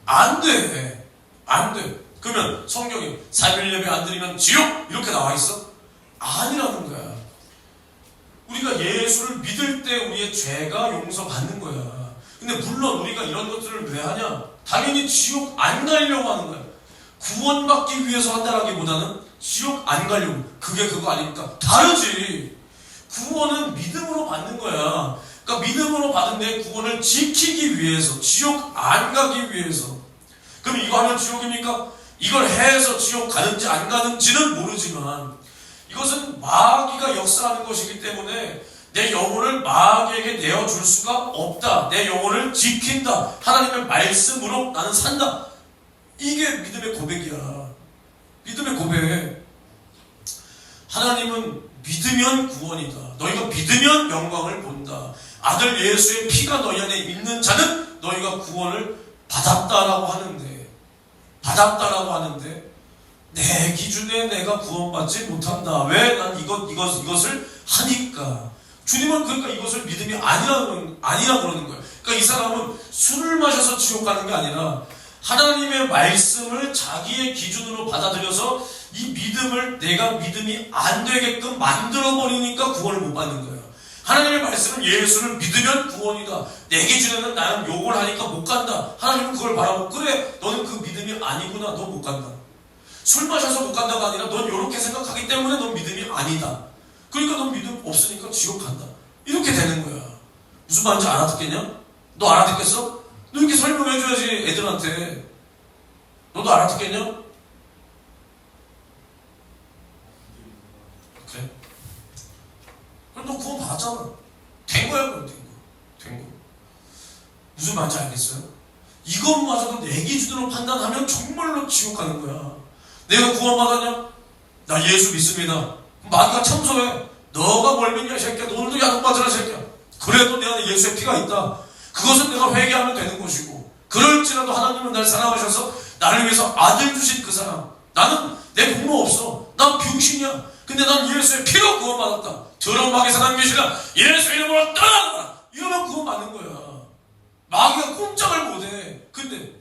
Speaker 1: 안 돼. 안 돼. 그러면 성경에 3일 예배 안 드리면 지옥 이렇게 나와 있어? 아니라는 거야. 우리가 예수를 믿을 때 우리의 죄가 용서받는 거야. 근데 물론 우리가 이런 것들을 왜 하냐? 당연히 지옥 안 가려고 하는 거야. 구원받기 위해서 한다라기보다는 지옥 안 가려고. 그게 그거 아닙니까? 다르지. 구원은 믿음으로 받는 거야. 그러니까 믿음으로 받은 내 구원을 지키기 위해서, 지옥 안 가기 위해서. 그럼 이거 하면 지옥입니까? 이걸 해서 지옥 가는지 안 가는지는 모르지만 이것은 마귀가 역사하는 것이기 때문에 내 영혼을 마귀에게 내어줄 수가 없다. 내 영혼을 지킨다. 하나님의 말씀으로 나는 산다. 이게 믿음의 고백이야. 믿음의 고백. 하나님은 믿으면 구원이다. 너희가 믿으면 영광을 본다. 아들 예수의 피가 너희 안에 있는 자는 너희가 구원을 받았다라고 하는데 내 기준에 내가 구원받지 못한다. 왜? 난 이것을 하니까. 주님은 그러니까 이것을 믿음이 아니라 그러는 거예요. 그러니까 이 사람은 술을 마셔서 지옥 가는 게 아니라 하나님의 말씀을 자기의 기준으로 받아들여서 이 믿음을 내가 믿음이 안 되게끔 만들어버리니까 구원을 못 받는 거예요. 하나님의 말씀은 예수를 믿으면 구원이다. 내 기준에는 나는 욕을 하니까 못 간다. 하나님은 그걸 바라보고 그래 너는 그 믿음이 아니구나. 너 못 간다. 술 마셔서 못 간다가 아니라 넌 이렇게 생각하기 때문에 넌 믿음이 아니다. 그러니까 넌 믿음 없으니까 지옥 간다. 이렇게 되는 거야. 무슨 말인지 알아듣겠냐? 너 알아듣겠어? 너 이렇게 설명해줘야지 애들한테. 너도 알아듣겠냐? 그래? 그럼 너 구원 받았잖아. 된 거야 그럼 된 거. 무슨 말인지 알겠어요? 이것마저도 내 기준으로 판단하면 정말로 지옥 가는 거야. 내가 구원 받았냐? 나 예수 믿습니다. 마귀가 참소해. 너가 뭘 믿냐 이 새끼야. 너 오늘도 야동 받으라 이 새끼야. 그래도 내 안에 예수의 피가 있다. 그것은 내가 회개하면 되는 것이고 그럴지라도 하나님은 날 사랑하셔서 나를 위해서 아들 주신 그 사람. 나는 내 부모 없어. 난 병신이야. 근데 난 예수의 피로 구원받았다. 더러운 마귀 사단 계시라 예수 이름으로 떠나라. 이러면 구원받는 거야. 마귀가 꼼짝을 못해. 근데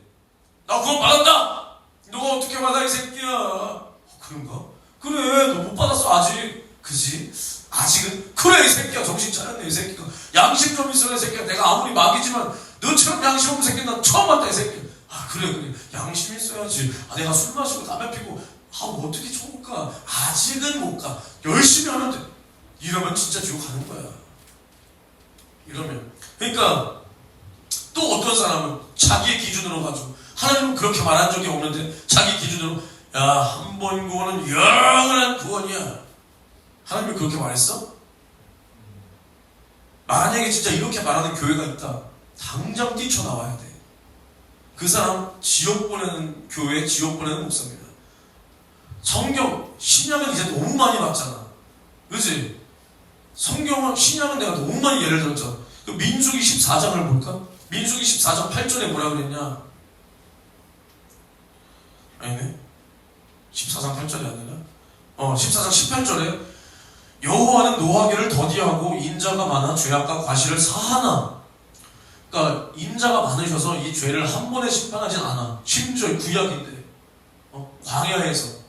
Speaker 1: 나 구원받았다. 너가 어떻게 받아 이 새끼야. 그런가? 그래 너 못 받았어 아직. 그지? 아직은 그래 이 새끼야. 정신 차렸네 이 새끼가. 양심 좀 있어라 이 새끼야. 내가 아무리 마귀지만 너처럼 양심 없는 새끼 난 처음 봤다 이 새끼. 아 그래 양심 있어야지. 아 내가 술 마시고 담배 피고 뭐 어떻게 천국 가. 아직은 못 가. 열심히 하면 돼. 이러면 진짜 지옥 가는 거야. 이러면 그러니까 또 어떤 사람은 자기의 기준으로 가지고 하나님은 그렇게 말한 적이 없는데 자기 기준으로 야 한 번 구원은 영원한 구원이야. 하나님이 그렇게 말했어? 만약에 진짜 이렇게 말하는 교회가 있다. 당장 뛰쳐나와야 돼. 그 사람 지옥 보내는 교회, 지옥 보내는 목사입니다. 성경, 신약은 이제 너무 많이 봤잖아. 그치? 성경은, 신약은 내가 너무 많이 예를 들었잖아. 그 민수기 14장을 볼까? 민수기 14장 8절에 뭐라 그랬냐? 아니네. 14장 8절이 아니라 14장 18절에 여호와는 노하기를 더디하고 인자가 많아 죄악과 과실을 사하나. 그러니까 인자가 많으셔서 이 죄를 한 번에 심판하진 않아. 심지어 구약인데 광야에서.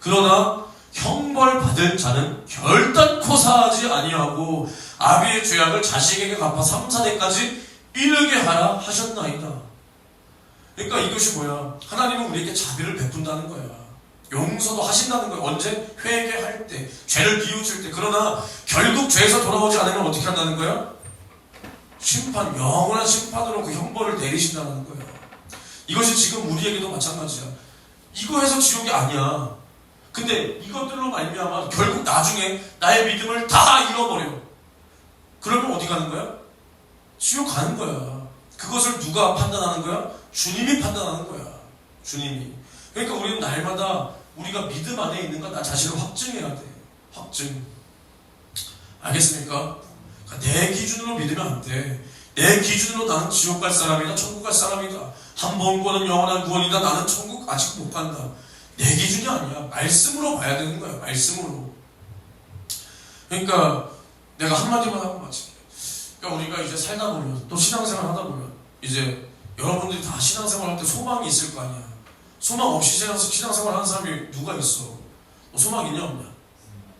Speaker 1: 그러나 형벌 받을 자는 결단코 사하지 아니하고 아비의 죄악을 자식에게 갚아 3, 4대까지 이르게 하라 하셨나이다. 그러니까 이것이 뭐야? 하나님은 우리에게 자비를 베푼다는 거야. 용서도 하신다는 거야. 언제? 회개할 때, 죄를 비우칠 때. 그러나 결국 죄에서 돌아오지 않으면 어떻게 한다는 거야? 심판, 영원한 심판으로 그 형벌을 내리신다는 거야. 이것이 지금 우리에게도 마찬가지야. 이거 해서 지옥이 아니야. 근데 이것들로 말미암아 결국 나중에 나의 믿음을 다 잃어버려. 그러면 어디 가는 거야? 지옥 가는 거야. 그것을 누가 판단하는 거야? 주님이 판단하는 거야. 주님이. 그러니까 우리는 날마다 우리가 믿음 안에 있는가 나 자신을 확증해야 돼. 확증. 알겠습니까? 그러니까 내 기준으로 믿으면 안 돼. 내 기준으로 나는 지옥 갈 사람이다. 천국 갈 사람이다. 한 번 구원은 영원한 구원이다. 나는 천국 아직 못 간다. 내 기준이 아니야. 말씀으로 봐야 되는 거야. 말씀으로. 그러니까 내가 한마디만 하고 마칠게. 그러니까 우리가 이제 살다 보면 또 신앙생활 하다 보면 이제 여러분들이 다 신앙생활 할 때 소망이 있을 거 아니야. 소망 없이 신앙생활 하는 사람이 누가 있어? 너 소망 있냐 없냐?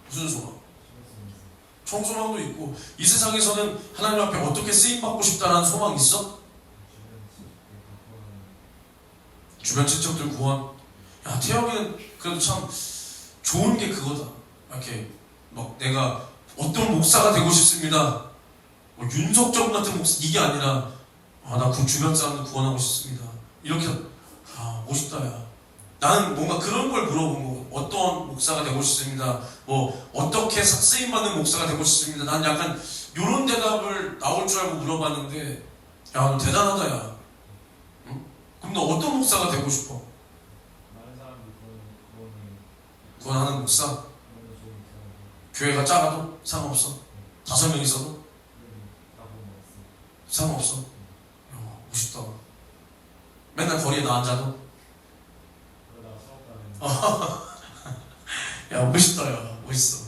Speaker 1: 무슨 소망? 총소망도 있고. 이 세상에서는 하나님 앞에 어떻게 쓰임받고 싶다는 소망 있어? 주변 친척들 구원. 야 태영이는 그래도 참 좋은 게 그거다. 이렇게 막 내가 어떤 목사가 되고 싶습니다. 뭐 윤석정 같은 목사 이게 아니라 나 그 주변 사람들 구원하고 싶습니다. 이렇게 멋있다 야. 나는 뭔가 그런 걸 물어본 거. 어떤 목사가 되고 싶습니다. 뭐 어떻게 쓰임받는 목사가 되고 싶습니다. 난 약간 요런 대답을 나올 줄 알고 물어봤는데 야 너 대단하다 야. 응? 그럼 너 어떤 목사가 되고 싶어?
Speaker 2: 많은 사람들이
Speaker 1: 구원하는 목사? 교회가 작아도 상관없어? 5명 있어도? 상관없어? 야, 멋있다. 맨날 거리에 나 앉아도?
Speaker 2: 그러다가 사업 가면
Speaker 1: 멋있다, 야, 멋있어.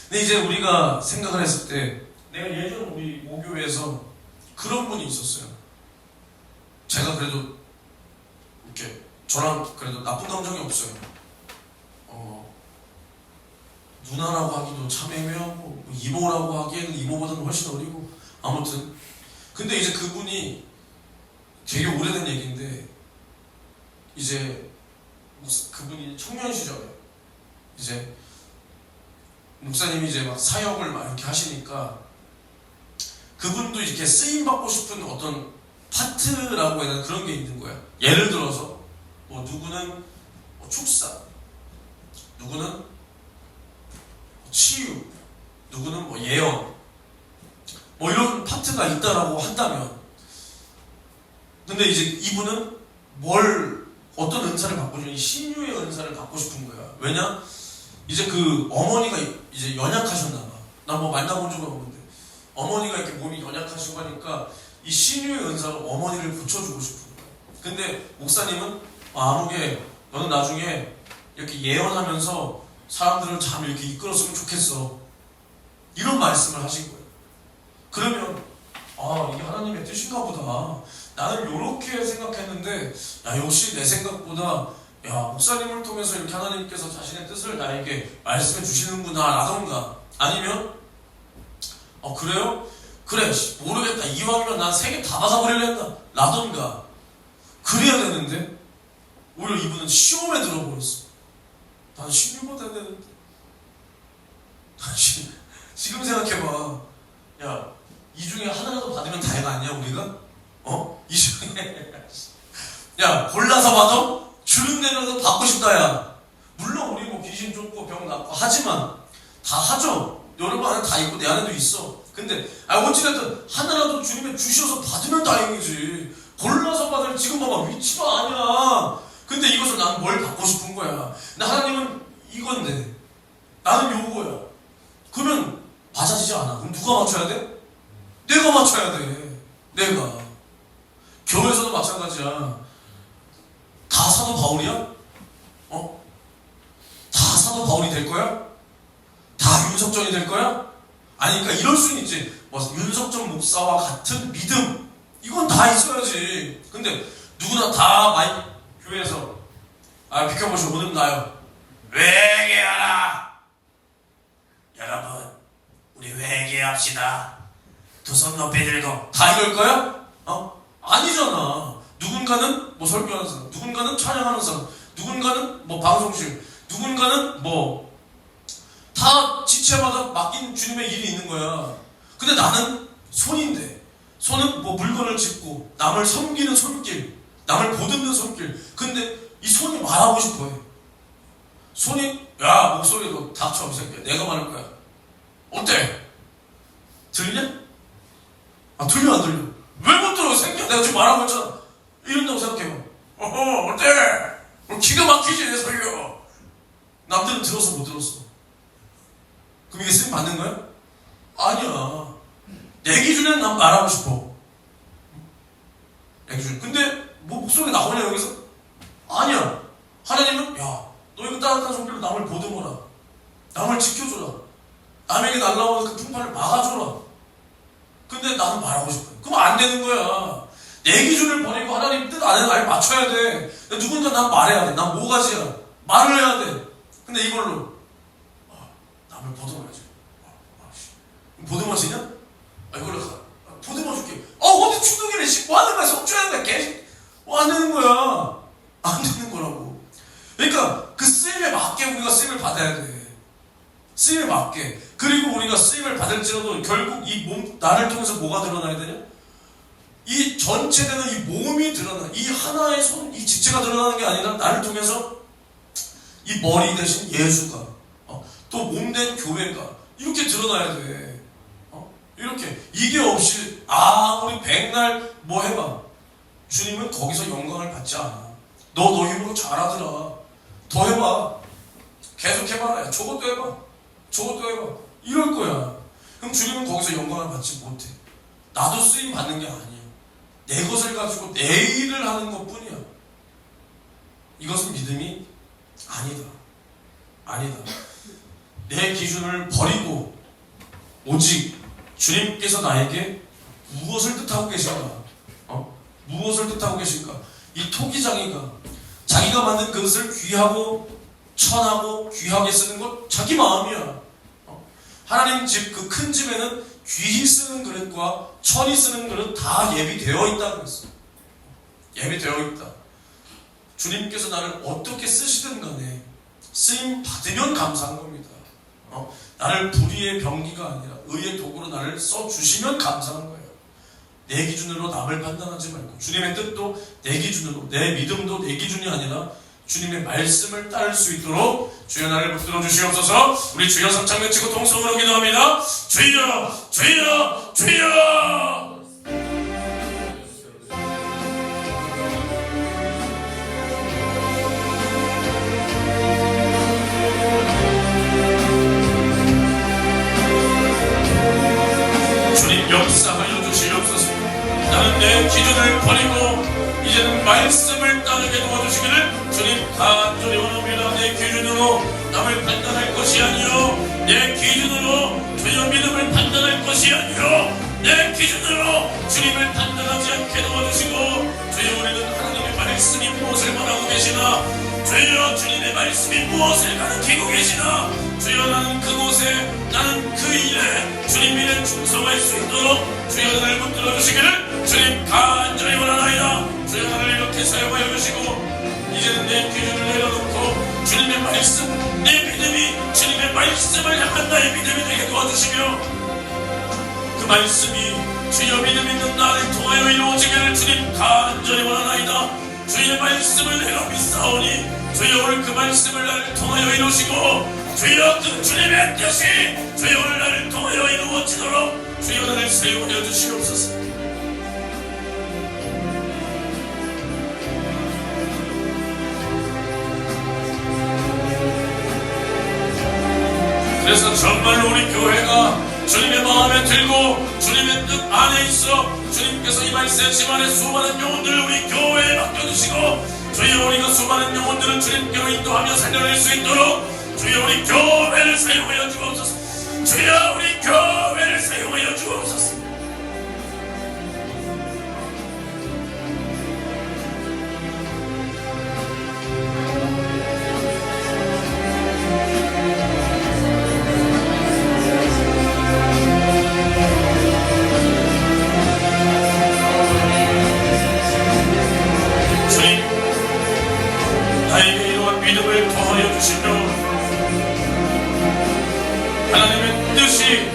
Speaker 1: 근데 이제 우리가 생각을 했을 때, 내가 예전 우리 모교회에서 그런 분이 있었어요. 제가 그래도 이렇게 저랑 그래도 나쁜 감정이 없어요. 누나라고 하기도 참 애매하고 이모라고 하기에는 이모보다는 훨씬 어리고 아무튼 근데 이제 그분이 되게 오래된 얘기인데 이제 그분이 청년 시절에 이제 목사님이 이제 막 사역을 막 이렇게 하시니까 그분도 이렇게 쓰임 받고 싶은 어떤 파트라고 해야 되나 그런 게 있는 거야. 예를 들어서 뭐 누구는 뭐 축사, 누구는 치유, 누구는 뭐 예언, 뭐 이런 파트가 있다라고 한다면, 근데 이제 이분은 어떤 은사를 받고 싶은, 이 신유의 은사를 받고 싶은 거야. 왜냐? 이제 그 어머니가 이제 연약하셨나봐. 나 뭐 만나본 적은 없는데 어머니가 이렇게 몸이 연약하시고 하니까 이 신유의 은사로 어머니를 고쳐주고 싶은 거야. 근데 목사님은 아무개 너는 나중에 이렇게 예언하면서 사람들을 참 이렇게 이끌었으면 좋겠어. 이런 말씀을 하신 거예요. 그러면 이게 하나님의 뜻인가 보다. 나는 이렇게 생각했는데 역시 내 생각보다 목사님을 통해서 이렇게 하나님께서 자신의 뜻을 나에게 말씀해 주시는구나 라던가 아니면 그래요? 그래 모르겠다. 이왕이면 난 3개 다 받아버리려다 라던가 그래야 되는데 오히려 이분은 시험에 들어버렸어. 난 신유 받아야 되는데. 지금 생각해봐. 이 중에 하나라도 받으면 다행 아니야 우리가? 이 중에 골라서 받아? 주는 대로도 받고 싶다 야. 물론 우리 뭐 귀신 쫓고 병 낫고 하지만 다 하죠. 여러분 안에 다 있고 내 안에도 있어. 근데 어찌됐든 하나라도 주님이 주셔서 받으면 다행이지. 골라서 받을 지금 봐봐 위치가 아니야. 근데 이것을 나는 뭘 받고 싶은 거야. 근데 하나님은 이건데 나는 요거야. 그러면 맞아지지 않아. 그럼 누가 맞춰야 돼? 내가 맞춰야 돼. 내가. 교회에서도 마찬가지야. 다 사도 바울이야? 다 사도 바울이 될 거야? 다 윤석전이 될 거야? 아니 그러니까 이럴 수는 있지. 윤석전 목사와 같은 믿음 이건 다 있어야지. 근데 누구나 다 교회에서 비켜보시고 오늘 나요. 회개하라. 여러분 우리 회개합시다. 두 손 높이 들고 다 이럴 거야? 아니잖아. 누군가는 뭐 설교하는 사람, 누군가는 찬양하는 사람, 누군가는 뭐 방송실, 누군가는 뭐 다 지체마다 맡긴 주님의 일이 있는 거야. 근데 나는 손인데 손은 뭐 물건을 짚고 남을 섬기는 손길, 남을 보듬는 손길. 근데 이 손이 말하고 싶어 해. 손이 목소리도 닥쳐 이 새끼야. 내가 말할 거야. 어때? 들리냐? 들려 안 들려? 왜 못 들어? 새끼야 내가 지금 말하고 있잖아. 이런다고 생각해봐. 어때? 기가 막히지 내 설교. 남들은 들었어 못 들었어? 그럼 이게 쓰임 받는 거야? 아니야. 내 기준에는 난 말하고 싶어. 내 기준. 근데 뭐 목소리 나오냐 여기서? 아니야. 하나님은 너 이거 따뜻한 손길로 남을 보듬어라. 남을 지켜줘라. 남에게 날라오는 그 풍파를 막아줘라. 근데 나는 말하고 싶어. 그럼 안 되는 거야. 내 기준을 버리고 하나님 뜻 안에 날 맞춰야 돼. 누군가 난 말해야 돼. 난 모가지야. 말을 해야 돼. 근데 이걸로 남을 보듬어야지. 보듬어지냐? 이걸로 보듬어줄게. 어디 충동이래. 뭐 하는 거야? 속죄하는 거야. 개식. 뭐 안 되는 거야. 안 되는 거라고. 그러니까 그 쓰임에 맞게 우리가 쓰임을 받아야 돼. 쓰임에 맞게. 그리고 우리가 쓰임을 받을지라도 결국 이 몸, 나를 통해서 뭐가 드러나야 되냐? 이 전체되는 이 몸이 드러나. 이 하나의 손, 이 지체가 드러나는 게 아니라 나를 통해서 이 머리 대신 예수가 또 몸된 교회가 이렇게 드러나야 돼. 이렇게. 이게 없이 우리 백날 뭐 해봐. 주님은 거기서 영광을 받지 않아. 너 힘으로 잘하더라. 더 해봐. 계속 해봐라. 저것도 해봐. 저것도 해봐. 이럴 거야. 그럼 주님은 거기서 영광을 받지 못해. 나도 쓰임 받는 게 아니야. 내 것을 가지고 내 일을 하는 것 뿐이야. 이것은 믿음이 아니다. 아니다. 내 기준을 버리고 오직 주님께서 나에게 무엇을 뜻하고 계신가? 무엇을 뜻하고 계실까? 이 토기장이가 자기가 만든 그것을 귀하고 천하고 귀하게 쓰는 것 자기 마음이야. 하나님 집 그 큰 집에는 귀히 쓰는 그릇과 천히 쓰는 그릇 다 예비되어 있다고 했어요. 예비되어 있다. 주님께서 나를 어떻게 쓰시든 간에 쓰임 받으면 감사한 겁니다. 나를 불의의 병기가 아니라 의의 도구로 나를 써주시면 감사한 거예요. 내 기준으로 남을 판단하지 말고 주님의 뜻도 내 기준으로, 내 믿음도 내 기준이 아니라 주님의 말씀을 따를 수 있도록 주여 나를 붙들어 주시옵소서. 우리 주여 3창 외치고 동성으로 기도합니다. 주여 주여 주여. 주님 역사하여 주시옵소서. 나는 내 기준을 버리고 이제는 말씀을 따르게 도와주시기를 주님 간절히 원합니다. 내 기준으로 남을 판단할 것이 아니요 내 기준으로 주여 믿음을 판단할 것이 아니요 내 기준으로 주님을 판단하지 않게 도와주시고 주여 우리는 하나님의 말씀이 무엇을 말하고 계시나 주여 주님의 말씀이 무엇을 가르치고 계시나 주여 나는 그곳에 나는 그 일에 주님 일에 충성할 수 있도록 주여 나를 붙들어 주시기를 주님 간절히 원하나이다. 주여 나를 이렇게 사용하여 주시고 이제는 내 기준을 내려놓고 주님의 말씀 내 믿음이 주님의 말씀을 향한 나의 믿음이 되게 도와주시며 그 말씀이 주여 믿음 있는 나를 통하여 이루어지기를 주님 간절히 원하나이다. 주의 말씀을 내가 믿사오니 주여 오늘 그 말씀을 나를 통하여 이루시고 주여 그 주님의 뜻이 주여 오늘 나를 통하여 이루어지도록 주여 나를 사용하여 주시옵소서. 그래서 정말로 우리 교회가 주님의 마음에 들고 주님의 뜻 안에 있어 주님께서 이 말씀 집안에 수많은 영혼들을 우리 교회에 맡겨주시고 주여 우리가 수많은 영혼들을 주님께로 인도하며 살려낼 수 있도록 주여 우리 교회를 사용하여 주옵소서. 주여 우리 교회를 사용하여 주옵소서. 믿음을 더하여 주시며 하나님의 뜻이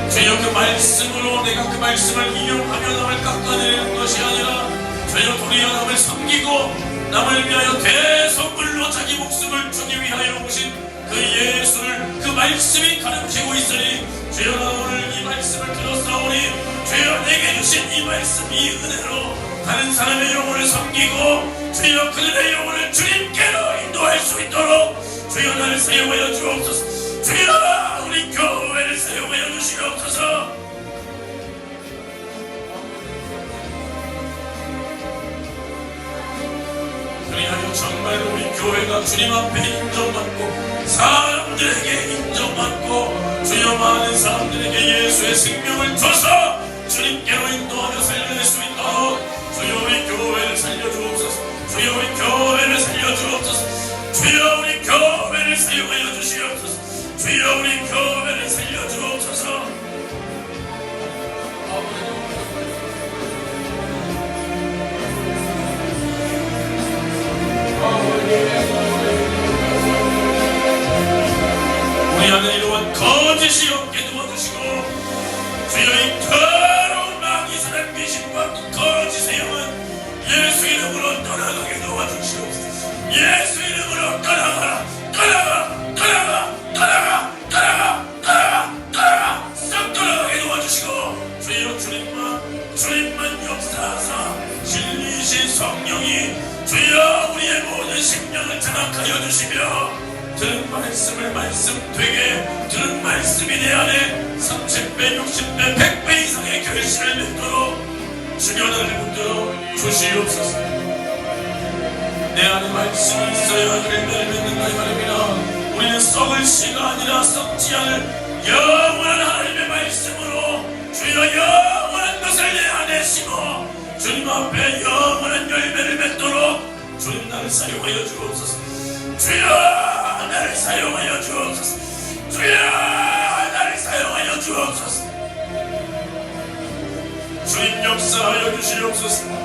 Speaker 1: 주여 그 말씀으로 내가 그 말씀을 이용하며 남을 깎아내리는 것이 아니라 주여 도리어 남을 섬기고 남을 위하여 대성물로 자기 목숨을 주기 위하여 오신 그 예수를 그 말씀이 가르치고 있으니 주여 나 오늘 이 말씀을 들었사오니 주여 내게 주신 이 말씀 이 은혜로 다른 사람의 영혼을 섬기고 주여 그들의 영혼을 주님께로 인도할 수 있도록 주여 나를 사용하여 주옵소서. 주여 우리 교회를 사용하여 주시옵소서. 그리하여 정말로 우리 교회가 주님 앞에 인정받고 사람들에게 인정받고 주여 많은 사람들에게 예수의 생명을 줘서 주님께로 인도하며 살려낼 수 있도록 주여 우리 교회를 살려주옵소서. 주여 우리 교회를 살려주옵소서. 주여 우리 교회를 사용하여 주시옵소서. 주여 우리 교회를 살려주옵소서. 우리 안에 이러한 거짓이 없게 도와주시고 주여 이 더러운 마귀 사람 귀신과 그 거짓의 영은 예수 이름으로 떠나가게 도와주시옵소서. 예수 이름으로 떠나가 떠나가 떠나가 떠나가 떠나가 떠나가 떠나가 싹 떠나가게 도와주시고 주여 주님만 역사하사 진리신 성령이 주여 우리의 모든 심령을 장악하여 주시며 들은 말씀을 말씀 되게 들은 말씀이 내 안에 30배 60배 100배 이상의 결실을 맺도록 주여 나를 붙들어 주시옵소서. 내 안에 말씀이 있어야 열매를 맺는가 이 말입니다. 우리는 썩을 씨가 아니라 썩지 않을 영원한 하나님의 말씀으로 주여 영원한 것을 내 안에 심어 주님 앞에 영원한 열매를 맺도록 주님 나를 사용하여 주옵소서. 주여 나를 사용하여 주옵소서. 주여 나를 사용하여 주옵소서. 주님 역사하여 주시옵소서.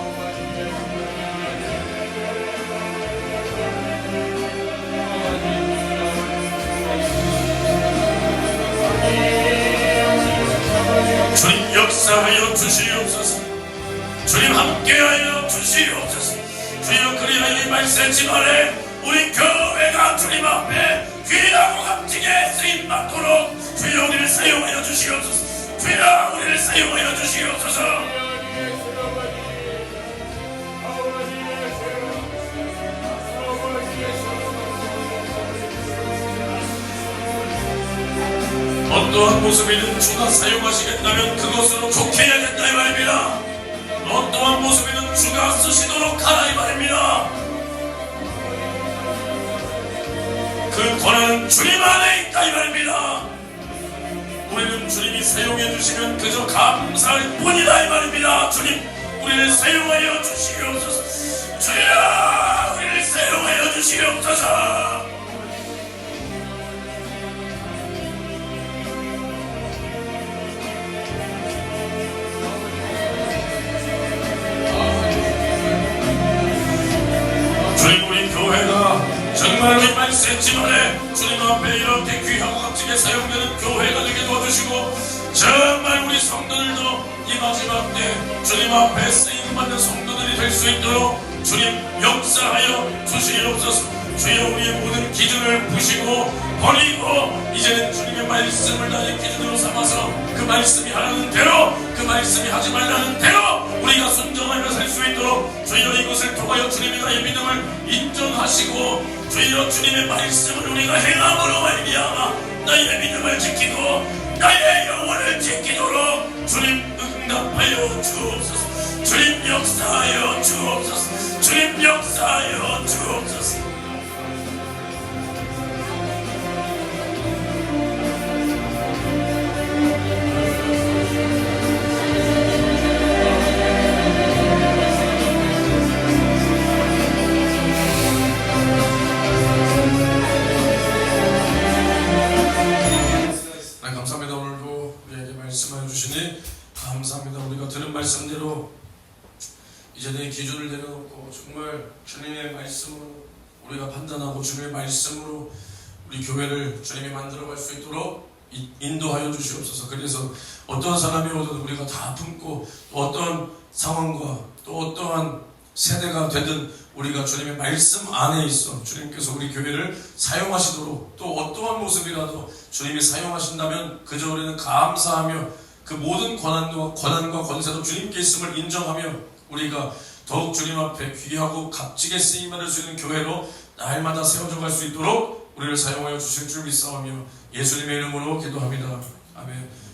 Speaker 1: 주님 역사하여 주시옵소서. 주님 함께하여 주시옵소서. 주여 그리하여 이 말세지 아래 우리 교회가 주님 앞에 귀하고 값지게 쓰임받도록 주여 우리를 사용하여 주시옵소서. 주여 우리를 사용하여 주시옵소서. 어떠한 모습이든 주가 사용하시겠다면 그것으로 좋게 해야겠다 이 말입니다. 어떠한 모습이든 주가 쓰시도록 하라 이 말입니다. 그 권한은 주님 안에 있다 이 말입니다. 우리는 주님이 사용해 주시면 그저 감사할 뿐이다 이 말입니다. 주님 우리를 사용하여 주시옵소서. 주여 우리를 사용하여 주시옵소서. 주님 우리 교회가 정말 이 말세지만에 주님 앞에 이렇게 귀하고 값지게 사용되는 교회가 되게 도와주시고 정말 우리 성도들도 이 마지막 때 주님 앞에 쓰임받는 성도들이 될 수 있도록 주님 역사하여 주시옵소서. 주여 우리의 모든 기준을 부시고 버리고 이제는 주님의 말씀을 나의 기준으로 삼아서 그 말씀이 하라는 대로 그 말씀이 하지 말라는 대로 우리가 순종하며 살 수 있도록 주여 이것을 통하여 주님이 나의 믿음을 인정하시고 주여 주님의 말씀을 우리가 행함으로 말미암아 나의 믿음을 지키고 나의 영혼을 지키도록 주님 응답하여 주옵소서. 주님 역사하여 주옵소서. 주님 역사하여 주옵소서. 감사합니다. 오늘도 우리에게 말씀하여 주시니 감사합니다. 우리가 들은 말씀대로 이제 내 기준을 내려놓고 정말 주님의 말씀으로 우리가 판단하고 주님의 말씀으로 우리 교회를 주님이 만들어갈 수 있도록 인도하여 주시옵소서. 그래서 어떠한 사람이 오든 우리가 다 품고 또 어떠한 상황과 또 어떠한 세대가 되든 우리가 주님의 말씀 안에 있어 주님께서 우리 교회를 사용하시도록 또 어떠한 모습이라도 주님이 사용하신다면 그저 우리는 감사하며 그 모든 권한과 권세도 주님께 있음을 인정하며 우리가 더욱 주님 앞에 귀하고 값지게 쓰임받을 수 있는 교회로 날마다 세워져 갈 수 있도록 우리를 사용하여 주실 줄 믿사오며 예수님의 이름으로 기도합니다. 아멘.